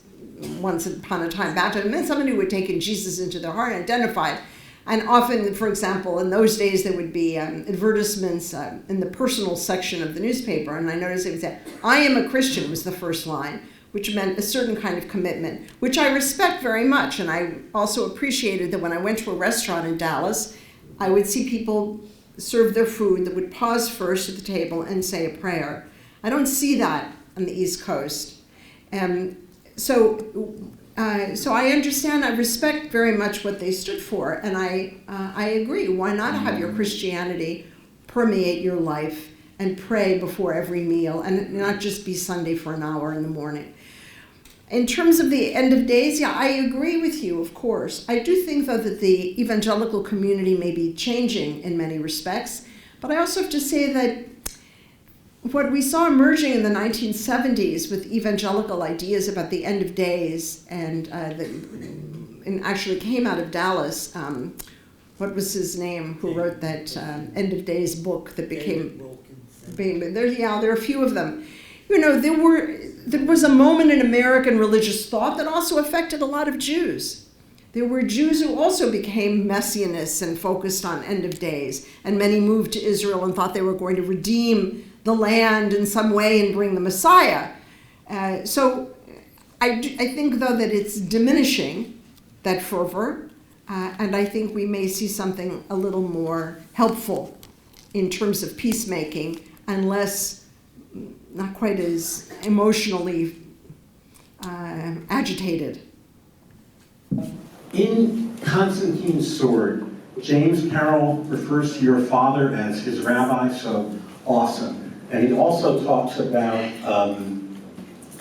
once upon a time baptized. It meant someone who had taken Jesus into their heart and identified. And often, for example, in those days there would be advertisements in the personal section of the newspaper. And I noticed it would say, "I am a Christian" was the first line, which meant a certain kind of commitment, which I respect very much. And I also appreciated that when I went to a restaurant in Dallas, I would see people serve their food that would pause first at the table and say a prayer. I don't see that on the East Coast. So I understand, I respect very much what they stood for, and I agree. Why not have your Christianity permeate your life and pray before every meal and not just be Sunday for an hour in the morning? In terms of the end of days, yeah, I agree with you, of course. I do think, though, that the evangelical community may be changing in many respects, but I also have to say that what we saw emerging in the 1970s with evangelical ideas about the end of days, and actually came out of Dallas, what was his name, who wrote that end of days book that became... there are a few of them. You know, there was a moment in American religious thought that also affected a lot of Jews. There were Jews who also became messianists and focused on end of days, and many moved to Israel and thought they were going to redeem the land in some way and bring the Messiah. So I think, though, that it's diminishing, that fervor, and I think we may see something a little more helpful in terms of peacemaking, and less, not quite as emotionally agitated. In Constantine's Sword, James Carroll refers to your father as his rabbi, so awesome. And he also talks about,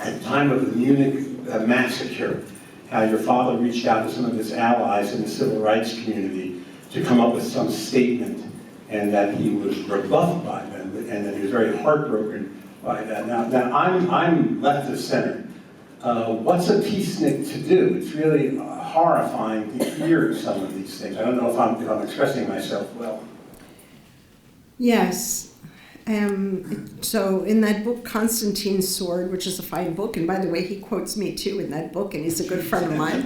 at the time of the Munich massacre, how your father reached out to some of his allies in the civil rights community to come up with some statement, and that he was rebuffed by them, and that he was very heartbroken by that. Now I'm left of center. What's a peacenik to do? It's really horrifying to hear some of these things. I don't know if I'm expressing myself well. Yes. So in that book, Constantine's Sword, which is a fine book, and by the way, he quotes me too in that book, and he's a good friend of mine.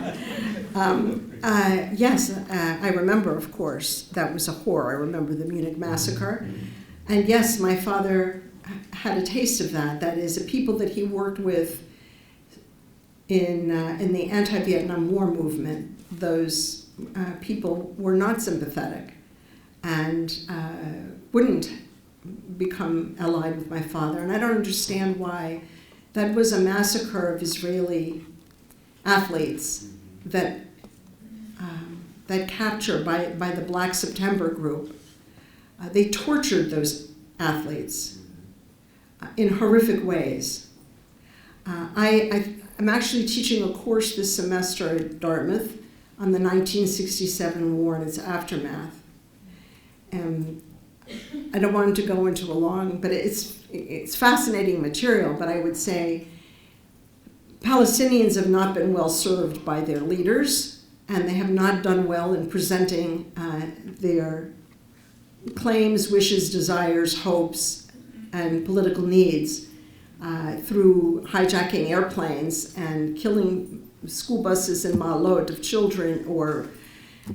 Yes, I remember, of course, that was a horror. I remember the Munich massacre. And yes, my father had a taste of that. That is, the people that he worked with in the anti-Vietnam War movement, those people were not sympathetic and wouldn't become allied with my father. And I don't understand why. That was a massacre of Israeli athletes that captured by the Black September group. They tortured those athletes in horrific ways. I'm actually teaching a course this semester at Dartmouth on the 1967 war and its aftermath. And I don't want to go into a long, but it's fascinating material, but I would say Palestinians have not been well served by their leaders, and they have not done well in presenting their claims, wishes, desires, hopes, and political needs through hijacking airplanes and killing school buses in Ma'alot of children, or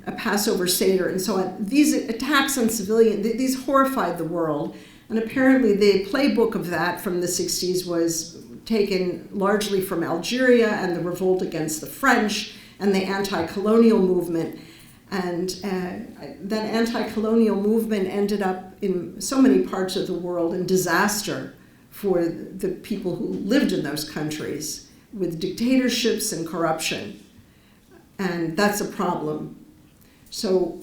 a Passover Seder, and so on. These attacks on civilians, these horrified the world. And apparently the playbook of that from the 60s was taken largely from Algeria and the revolt against the French and the anti-colonial movement. And that anti-colonial movement ended up in so many parts of the world in disaster for the people who lived in those countries, with dictatorships and corruption. And that's a problem. So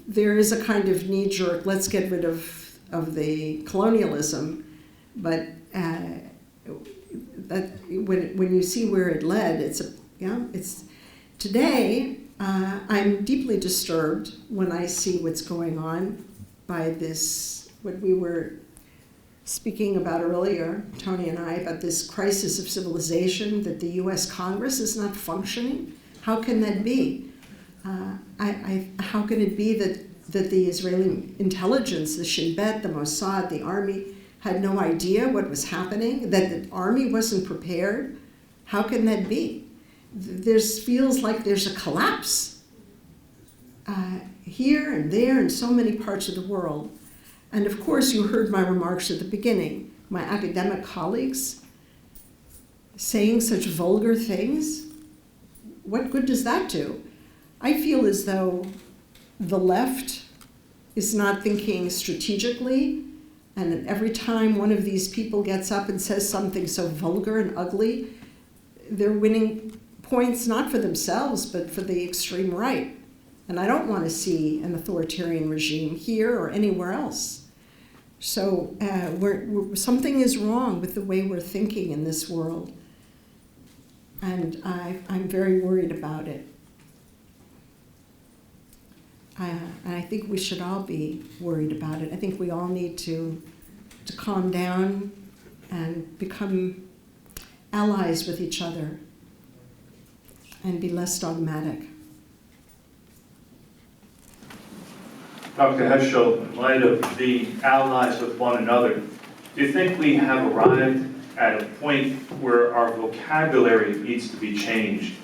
there is a kind of knee-jerk, let's get rid of the colonialism, but that when you see where it led, it's today I'm deeply disturbed when I see what's going on by this, what we were speaking about earlier, Tony and I, about this crisis of civilization, that the US Congress is not functioning. How can that be? How can it be that the Israeli intelligence, the Shin Bet, the Mossad, the army, had no idea what was happening, that the army wasn't prepared? How can that be? Feels like there's a collapse here and there in so many parts of the world. And of course, you heard my remarks at the beginning, my academic colleagues saying such vulgar things. What good does that do? I feel as though the left is not thinking strategically, and that every time one of these people gets up and says something so vulgar and ugly, they're winning points not for themselves, but for the extreme right. And I don't want to see an authoritarian regime here or anywhere else. So something is wrong with the way we're thinking in this world. And I'm very worried about it. And I think we should all be worried about it. I think we all need to calm down and become allies with each other and be less dogmatic. Dr. Heschel, in light of being allies with one another, do you think we have arrived at a point where our vocabulary needs to be changed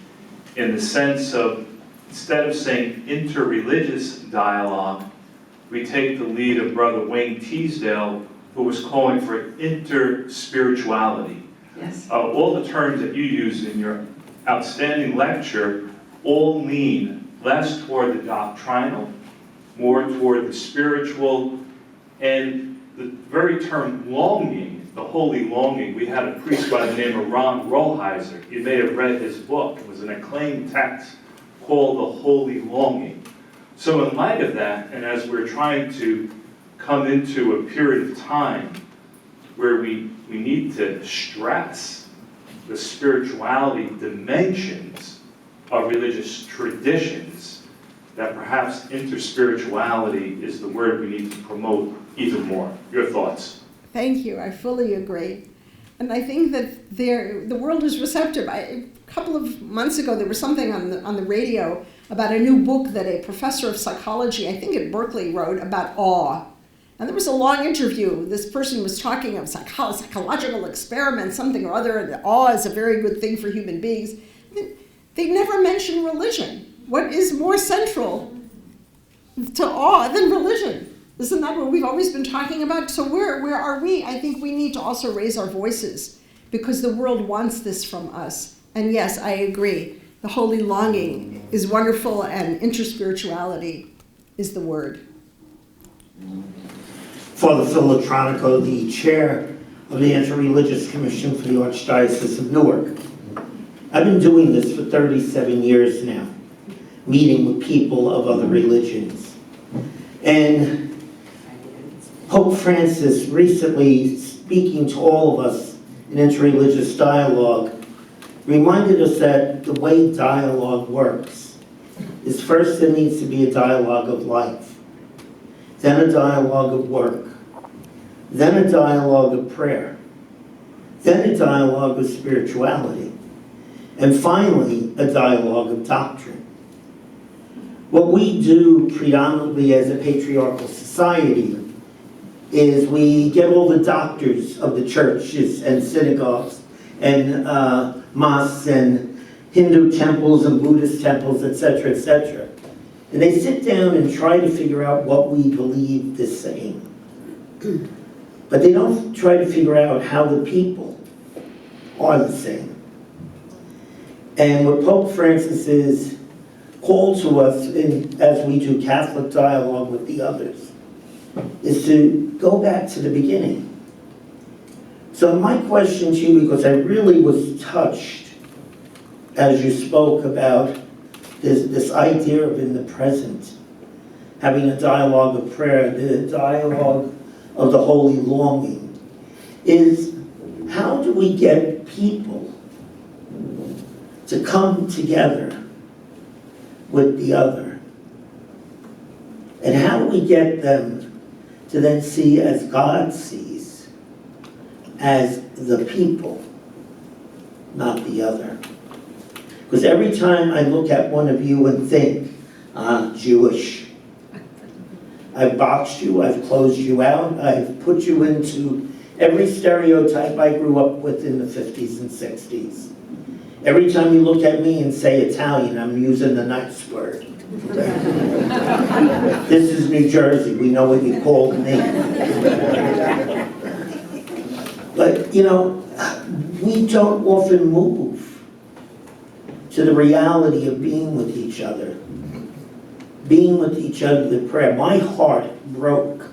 in the sense of, instead of saying interreligious dialogue, we take the lead of Brother Wayne Teasdale, who was calling for inter-spirituality? Yes. All the terms that you used in your outstanding lecture all lean less toward the doctrinal, more toward the spiritual, and the very term longing, the holy longing. We had a priest by the name of Ron Rollheiser. You may have read his book. It was an acclaimed text called The Holy Longing. So in light of that, and as we're trying to come into a period of time where we need to stress the spirituality dimensions of religious traditions, that perhaps interspirituality is the word we need to promote even more. Your thoughts? Thank you. I fully agree. And I think that the world is receptive. A couple of months ago, there was something on the radio about a new book that a professor of psychology, I think at Berkeley, wrote about awe. And there was a long interview. This person was talking of psychological experiments, something or other, and awe is a very good thing for human beings. They never mention religion. What is more central to awe than religion? Isn't that what we've always been talking about? So where are we? I think we need to also raise our voices because the world wants this from us. And yes, I agree. The holy longing is wonderful and interspirituality is the word. Father Phil Latronico, the chair of the Interreligious Commission for the Archdiocese of Newark. I've been doing this for 37 years now, meeting with people of other religions. And Pope Francis recently, speaking to all of us in interreligious dialogue, reminded us that the way dialogue works is first there needs to be a dialogue of life, then a dialogue of work, then a dialogue of prayer, then a dialogue of spirituality, and finally a dialogue of doctrine. What we do predominantly as a patriarchal society is we get all the doctors of the churches and synagogues and mosques and Hindu temples and Buddhist temples, etc., etc. And they sit down and try to figure out what we believe the same. But they don't try to figure out how the people are the same. And what Pope Francis is called to us, as we do Catholic dialogue with the others, is to go back to the beginning. So my question to you, because I really was touched as you spoke about this idea of in the present, having a dialogue of prayer, the dialogue of the holy longing, is how do we get people to come together with the other? And how do we get them to then see as God sees, as the people, not the other? Because every time I look at one of you and think, Jewish, I've boxed you, I've closed you out, I've put you into every stereotype I grew up with in the 50s and 60s. Every time you look at me and say Italian, I'm using the nice word. This is New Jersey, we know what you called me. But, you know, we don't often move to the reality of being with each other. Being with each other in prayer. My heart broke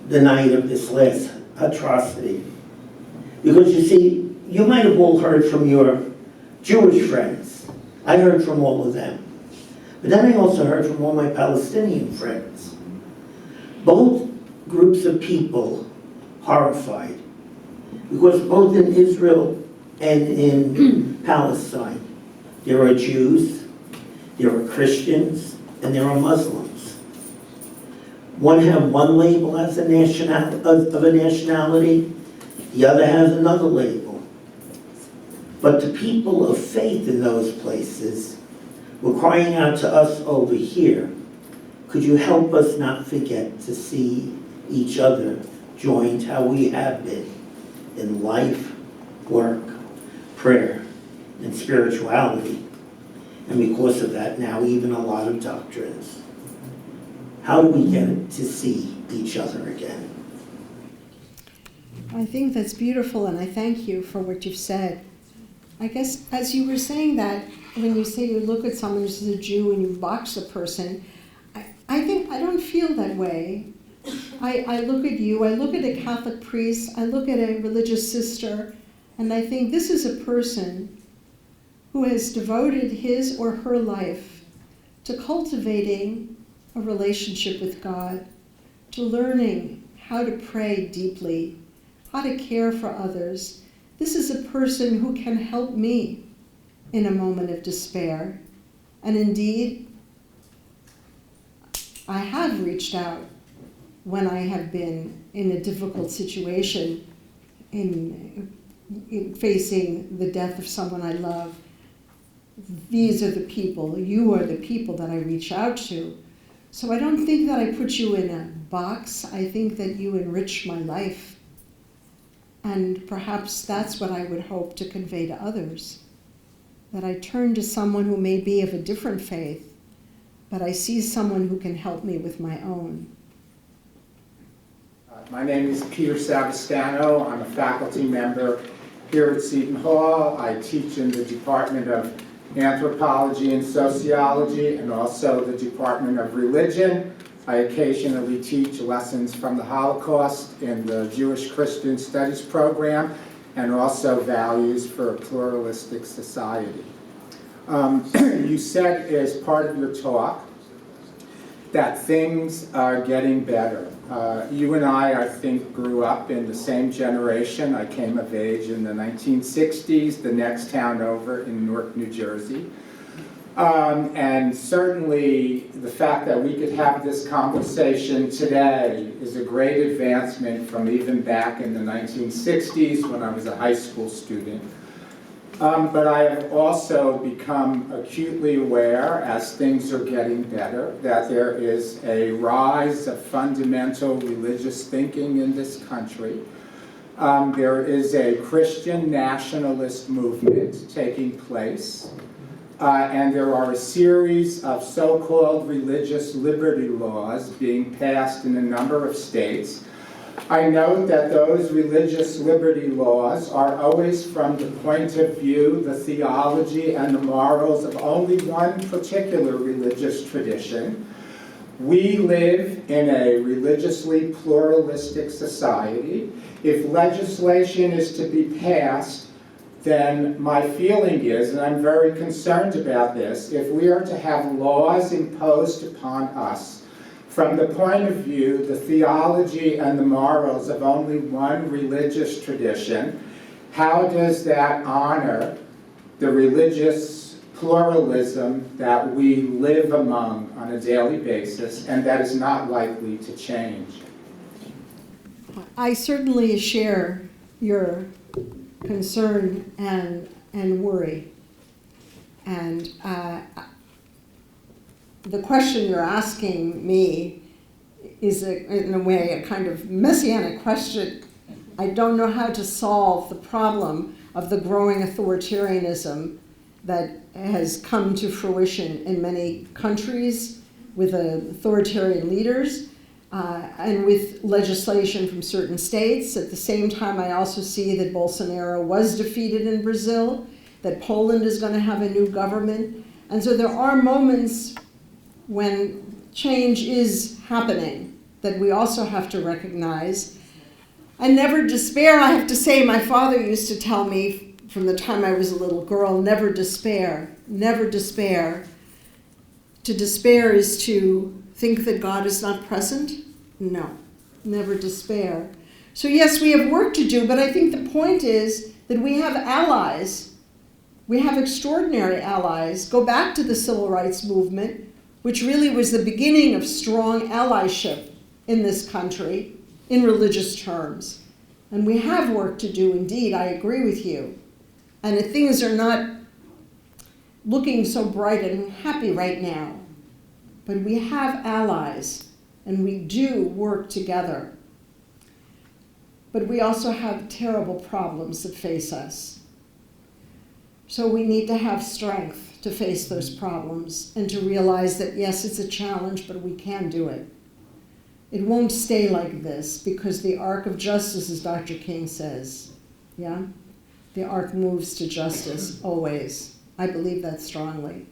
the night of this last atrocity. Because you see, you might have all heard from your Jewish friends. I heard from all of them. But then I also heard from all my Palestinian friends. Both groups of people horrified. Because both in Israel and in Palestine, there are Jews, there are Christians, and there are Muslims. One have one label as a nationality, the other has another label. But the people of faith in those places were crying out to us over here, could you help us not forget to see each other joined how we have been in life, work, prayer, and spirituality. And because of that, now even a lot of doctrines. How do we get to see each other again? I think that's beautiful, and I thank you for what you've said. I guess as you were saying that, when you say you look at someone who's a Jew and you box a person, I think I don't feel that way. I look at you, I look at a Catholic priest, I look at a religious sister, and I think this is a person who has devoted his or her life to cultivating a relationship with God, to learning how to pray deeply, how to care for others. This is a person who can help me in a moment of despair. And indeed, I have reached out when I have been in a difficult situation in facing the death of someone I love. These are the people, you are the people that I reach out to. So I don't think that I put you in a box. I think that you enrich my life. And perhaps that's what I would hope to convey to others, that I turn to someone who may be of a different faith, but I see someone who can help me with my own. My name is Peter Savastano. I'm a faculty member here at Seton Hall. I teach in the Department of Anthropology and Sociology and also the Department of Religion. I occasionally teach lessons from the Holocaust in the Jewish Christian Studies program and also values for a pluralistic society. You said as part of your talk that things are getting better. You and I think, grew up in the same generation. I came of age in the 1960s, the next town over in Newark, New Jersey. And certainly the fact that we could have this conversation today is a great advancement from even back in the 1960s when I was a high school student. But I have also become acutely aware, as things are getting better, that there is a rise of fundamental religious thinking in this country. There is a Christian nationalist movement taking place. And there are a series of so-called religious liberty laws being passed in a number of states. I note that those religious liberty laws are always from the point of view, the theology, and the morals of only one particular religious tradition. We live in a religiously pluralistic society. If legislation is to be passed, then my feeling is, and I'm very concerned about this, if we are to have laws imposed upon us from the point of view, the theology and the morals of only one religious tradition, how does that honor the religious pluralism that we live among on a daily basis, and that is not likely to change. I certainly share your concern and worry. And the question you're asking me is, in a way, a kind of messianic question. I don't know how to solve the problem of the growing authoritarianism that has come to fruition in many countries with authoritarian leaders and with legislation from certain states. At the same time, I also see that Bolsonaro was defeated in Brazil, that Poland is going to have a new government. And so there are moments when change is happening that we also have to recognize. And never despair. I have to say, my father used to tell me from the time I was a little girl, never despair, never despair. To despair is to think that God is not present? No, never despair. So yes, we have work to do, but I think the point is that we have allies. We have extraordinary allies. Go back to the civil rights movement, which really was the beginning of strong allyship in this country in religious terms. And we have work to do indeed, I agree with you. And if things are not looking so bright and happy right now, but we have allies and we do work together. But we also have terrible problems that face us. So we need to have strength to face those problems and to realize that yes, it's a challenge, but we can do it. It won't stay like this because the arc of justice, as Dr. King says, yeah? The arc moves to justice, always. I believe that strongly.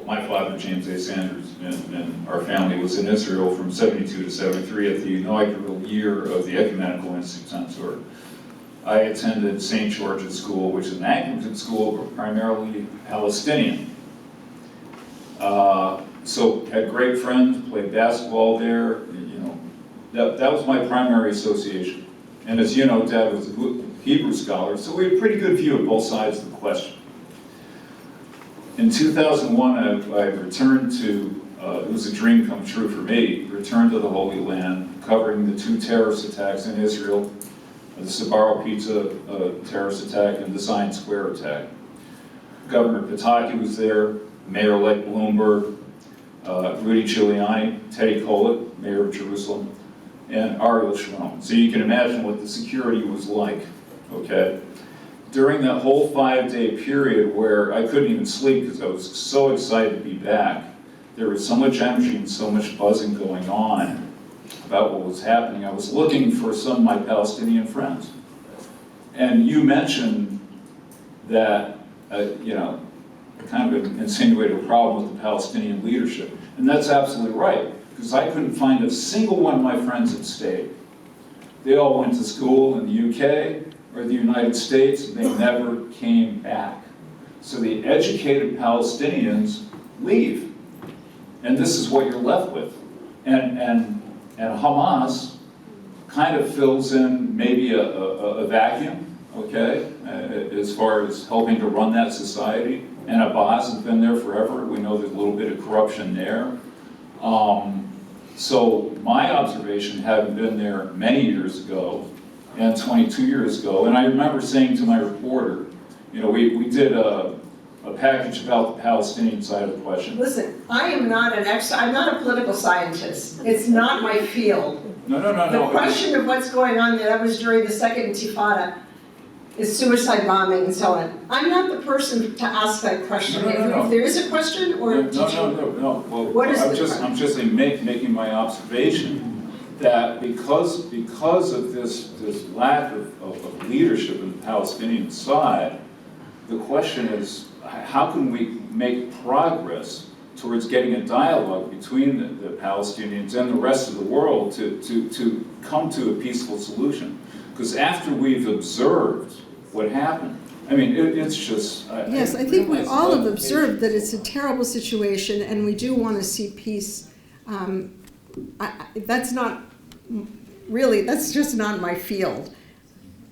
My father, James A. Sanders, and our family was in Israel from 72 to 73 at the inaugural year of the Ecumenical Institute on Tour. I attended St. George's School, which is an Anglican school, but primarily Palestinian. So had great friends, played basketball there, you know. That was my primary association. And as you know, Dad was a Hebrew scholar, so we had a pretty good view of both sides of the question. In 2001, I returned to, it was a dream come true for me, returned to the Holy Land, covering the 2 terrorist attacks in Israel, the Sbarro Pizza terrorist attack and the Zion Square attack. Governor Pataki was there, Mayor-elect Bloomberg, Rudy Giuliani, Teddy Kollek, Mayor of Jerusalem, and Ariel Sharon. So you can imagine what the security was like, okay? During that whole 5-day period where I couldn't even sleep because I was so excited to be back, there was so much energy and so much buzzing going on about what was happening. I was looking for some of my Palestinian friends. And you mentioned that, you know, kind of insinuated a problem with the Palestinian leadership. And that's absolutely right, because I couldn't find a single one of my friends that stayed. They all went to school in the UK or the United States, and they never came back. So the educated Palestinians leave. And this is what you're left with. And Hamas kind of fills in maybe a vacuum, okay, as far as helping to run that society. And Abbas has been there forever. We know there's a little bit of corruption there. So my observation, having been there many years ago, and 22 years ago, and I remember saying to my reporter, you know, we did a package about the Palestinian side of the question. Listen, I am not an expert. I'm not a political scientist. It's not my field. No. The question of what's going on there, that was during the Second Intifada, is suicide bombing and so on. I'm not the person to ask that question. No. If there is a question, or No. Well, what is I'm just making my observation that because of this lack of leadership in the Palestinian side, the question is, how can we make progress towards getting a dialogue between the Palestinians and the rest of the world to come to a peaceful solution? Because after we've observed what happened, I mean, it's just... Yes, I think we all have observed that it's a terrible situation, and we do want to see peace. That's not really, that's just not my field.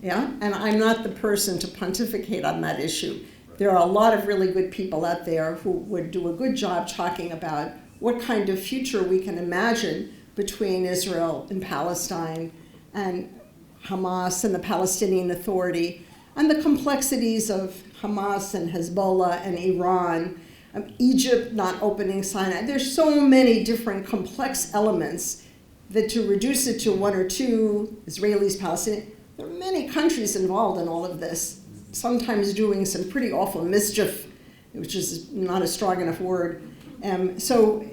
Yeah, and I'm not the person to pontificate on that issue. there are a lot of really good people out there who would do a good job talking about what kind of future we can imagine between Israel and Palestine and Hamas and the Palestinian Authority, and the complexities of Hamas and Hezbollah and Iran, Egypt not opening Sinai. There's so many different complex elements that to reduce it to one or two, Israelis, Palestinians, there are many countries involved in all of this, sometimes doing some pretty awful mischief, which is not a strong enough word. So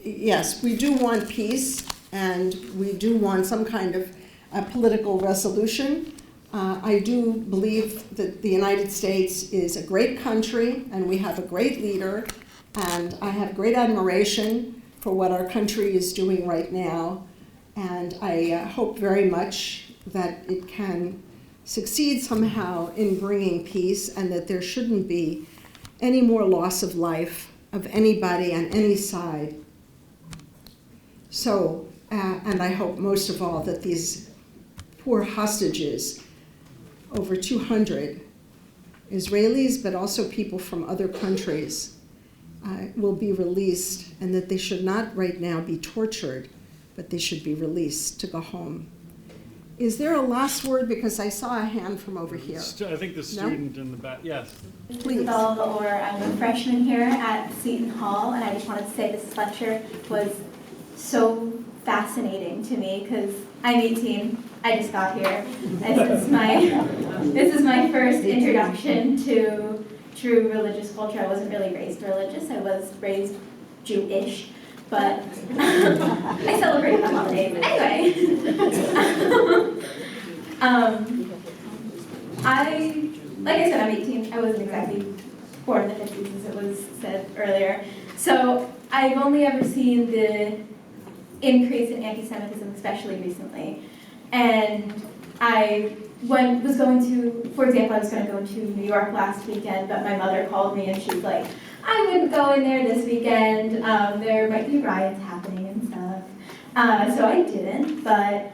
yes, we do want peace, and we do want some kind of political resolution. I do believe that the United States is a great country, and we have a great leader, and I have great admiration for what our country is doing right now, and I hope very much that it can succeed somehow in bringing peace, and that there shouldn't be any more loss of life of anybody on any side. So, and I hope most of all that these poor hostages, over 200 Israelis, but also people from other countries, will be released, and that they should not right now be tortured, but they should be released to go home. Is there a last word? Because I saw a hand from over here. I think the student in the back, yes. Please. Or I'm a freshman here at Seton Hall, and I just wanted to say this lecture was so fascinating to me because I'm 18. I just got here. This is my first introduction to true religious culture. I wasn't really raised religious. I was raised Jewish, but I celebrate the holidays anyway. Like I said, I'm 18. I wasn't exactly born in the 50s, as it was said earlier. So I've only ever seen the increase in anti-Semitism, especially recently. And I was going to, for example, I was going to go to New York last weekend, but my mother called me and she was like, I wouldn't go in there this weekend. There might be riots happening and stuff. So I didn't, but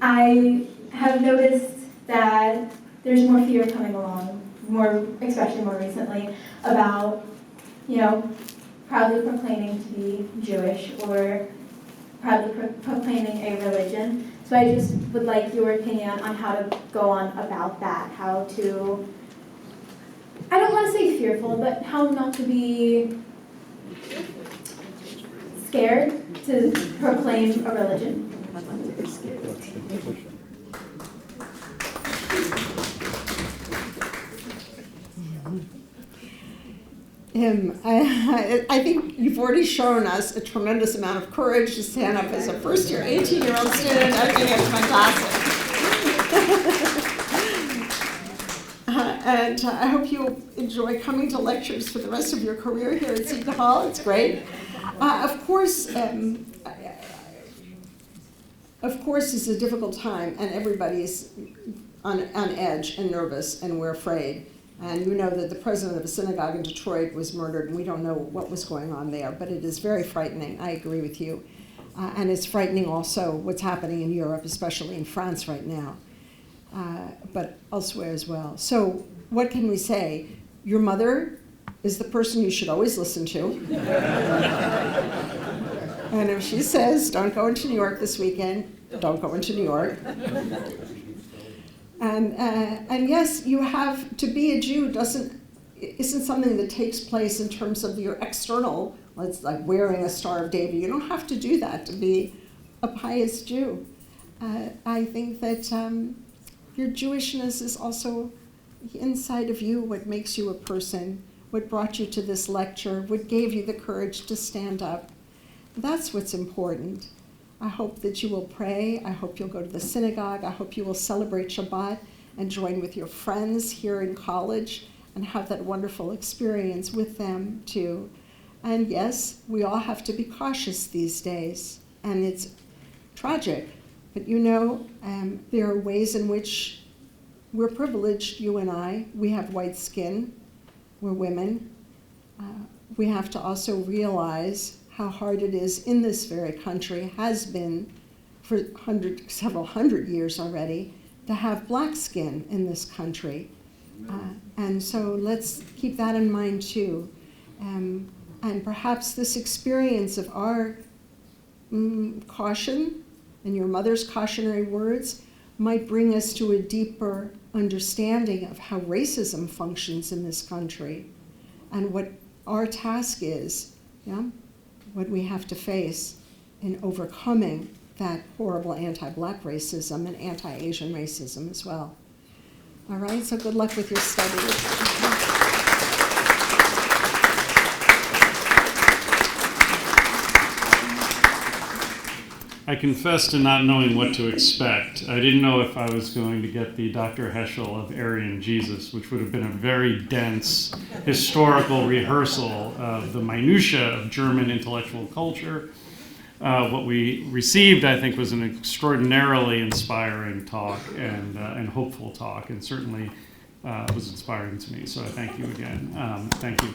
I have noticed that there's more fear coming along, especially more recently, about, proudly proclaiming to be Jewish or proudly proclaiming a religion. So I just would like your opinion on how to go on about that, how to, I don't want to say fearful, but how not to be scared to proclaim a religion. I think you've already shown us a tremendous amount of courage to stand up as a first-year, 18-year-old student. I think it's fantastic. And I hope you enjoy coming to lectures for the rest of your career here at Seton Hall. It's great. Of course, it's a difficult time, and everybody's on edge and nervous, and we're afraid. And you know that the president of a synagogue in Detroit was murdered, and we don't know what was going on there, but it is very frightening. I agree with you. And it's frightening also what's happening in Europe, especially in France right now, but elsewhere as well. So what can we say? Your mother is the person you should always listen to. And if she says, don't go into New York this weekend, don't go into New York. And yes, you have to be a Jew isn't something that takes place in terms of your external, like wearing a Star of David. You don't have to do that to be a pious Jew. I think that your Jewishness is also inside of you, what makes you a person, what brought you to this lecture, what gave you the courage to stand up. That's what's important. I hope that you will pray. I hope you'll go to the synagogue. I hope you will celebrate Shabbat and join with your friends here in college and have that wonderful experience with them too. And yes, we all have to be cautious these days, and it's tragic. But there are ways in which we're privileged, you and I. We have white skin. We're women. We have to also realize how hard it is in this very country, has been for several hundred years already, to have black skin in this country. And so let's keep that in mind too. And perhaps this experience of our caution and your mother's cautionary words might bring us to a deeper understanding of how racism functions in this country and what our task is, what we have to face in overcoming that horrible anti-Black racism and anti-Asian racism as well. All right, so good luck with your studies. I confess to not knowing what to expect. I didn't know if I was going to get the Dr. Heschel of Aryan Jesus, which would have been a very dense historical rehearsal of the minutiae of German intellectual culture. What we received, I think, was an extraordinarily inspiring talk and hopeful talk, and certainly was inspiring to me. So I thank you again. Thank you.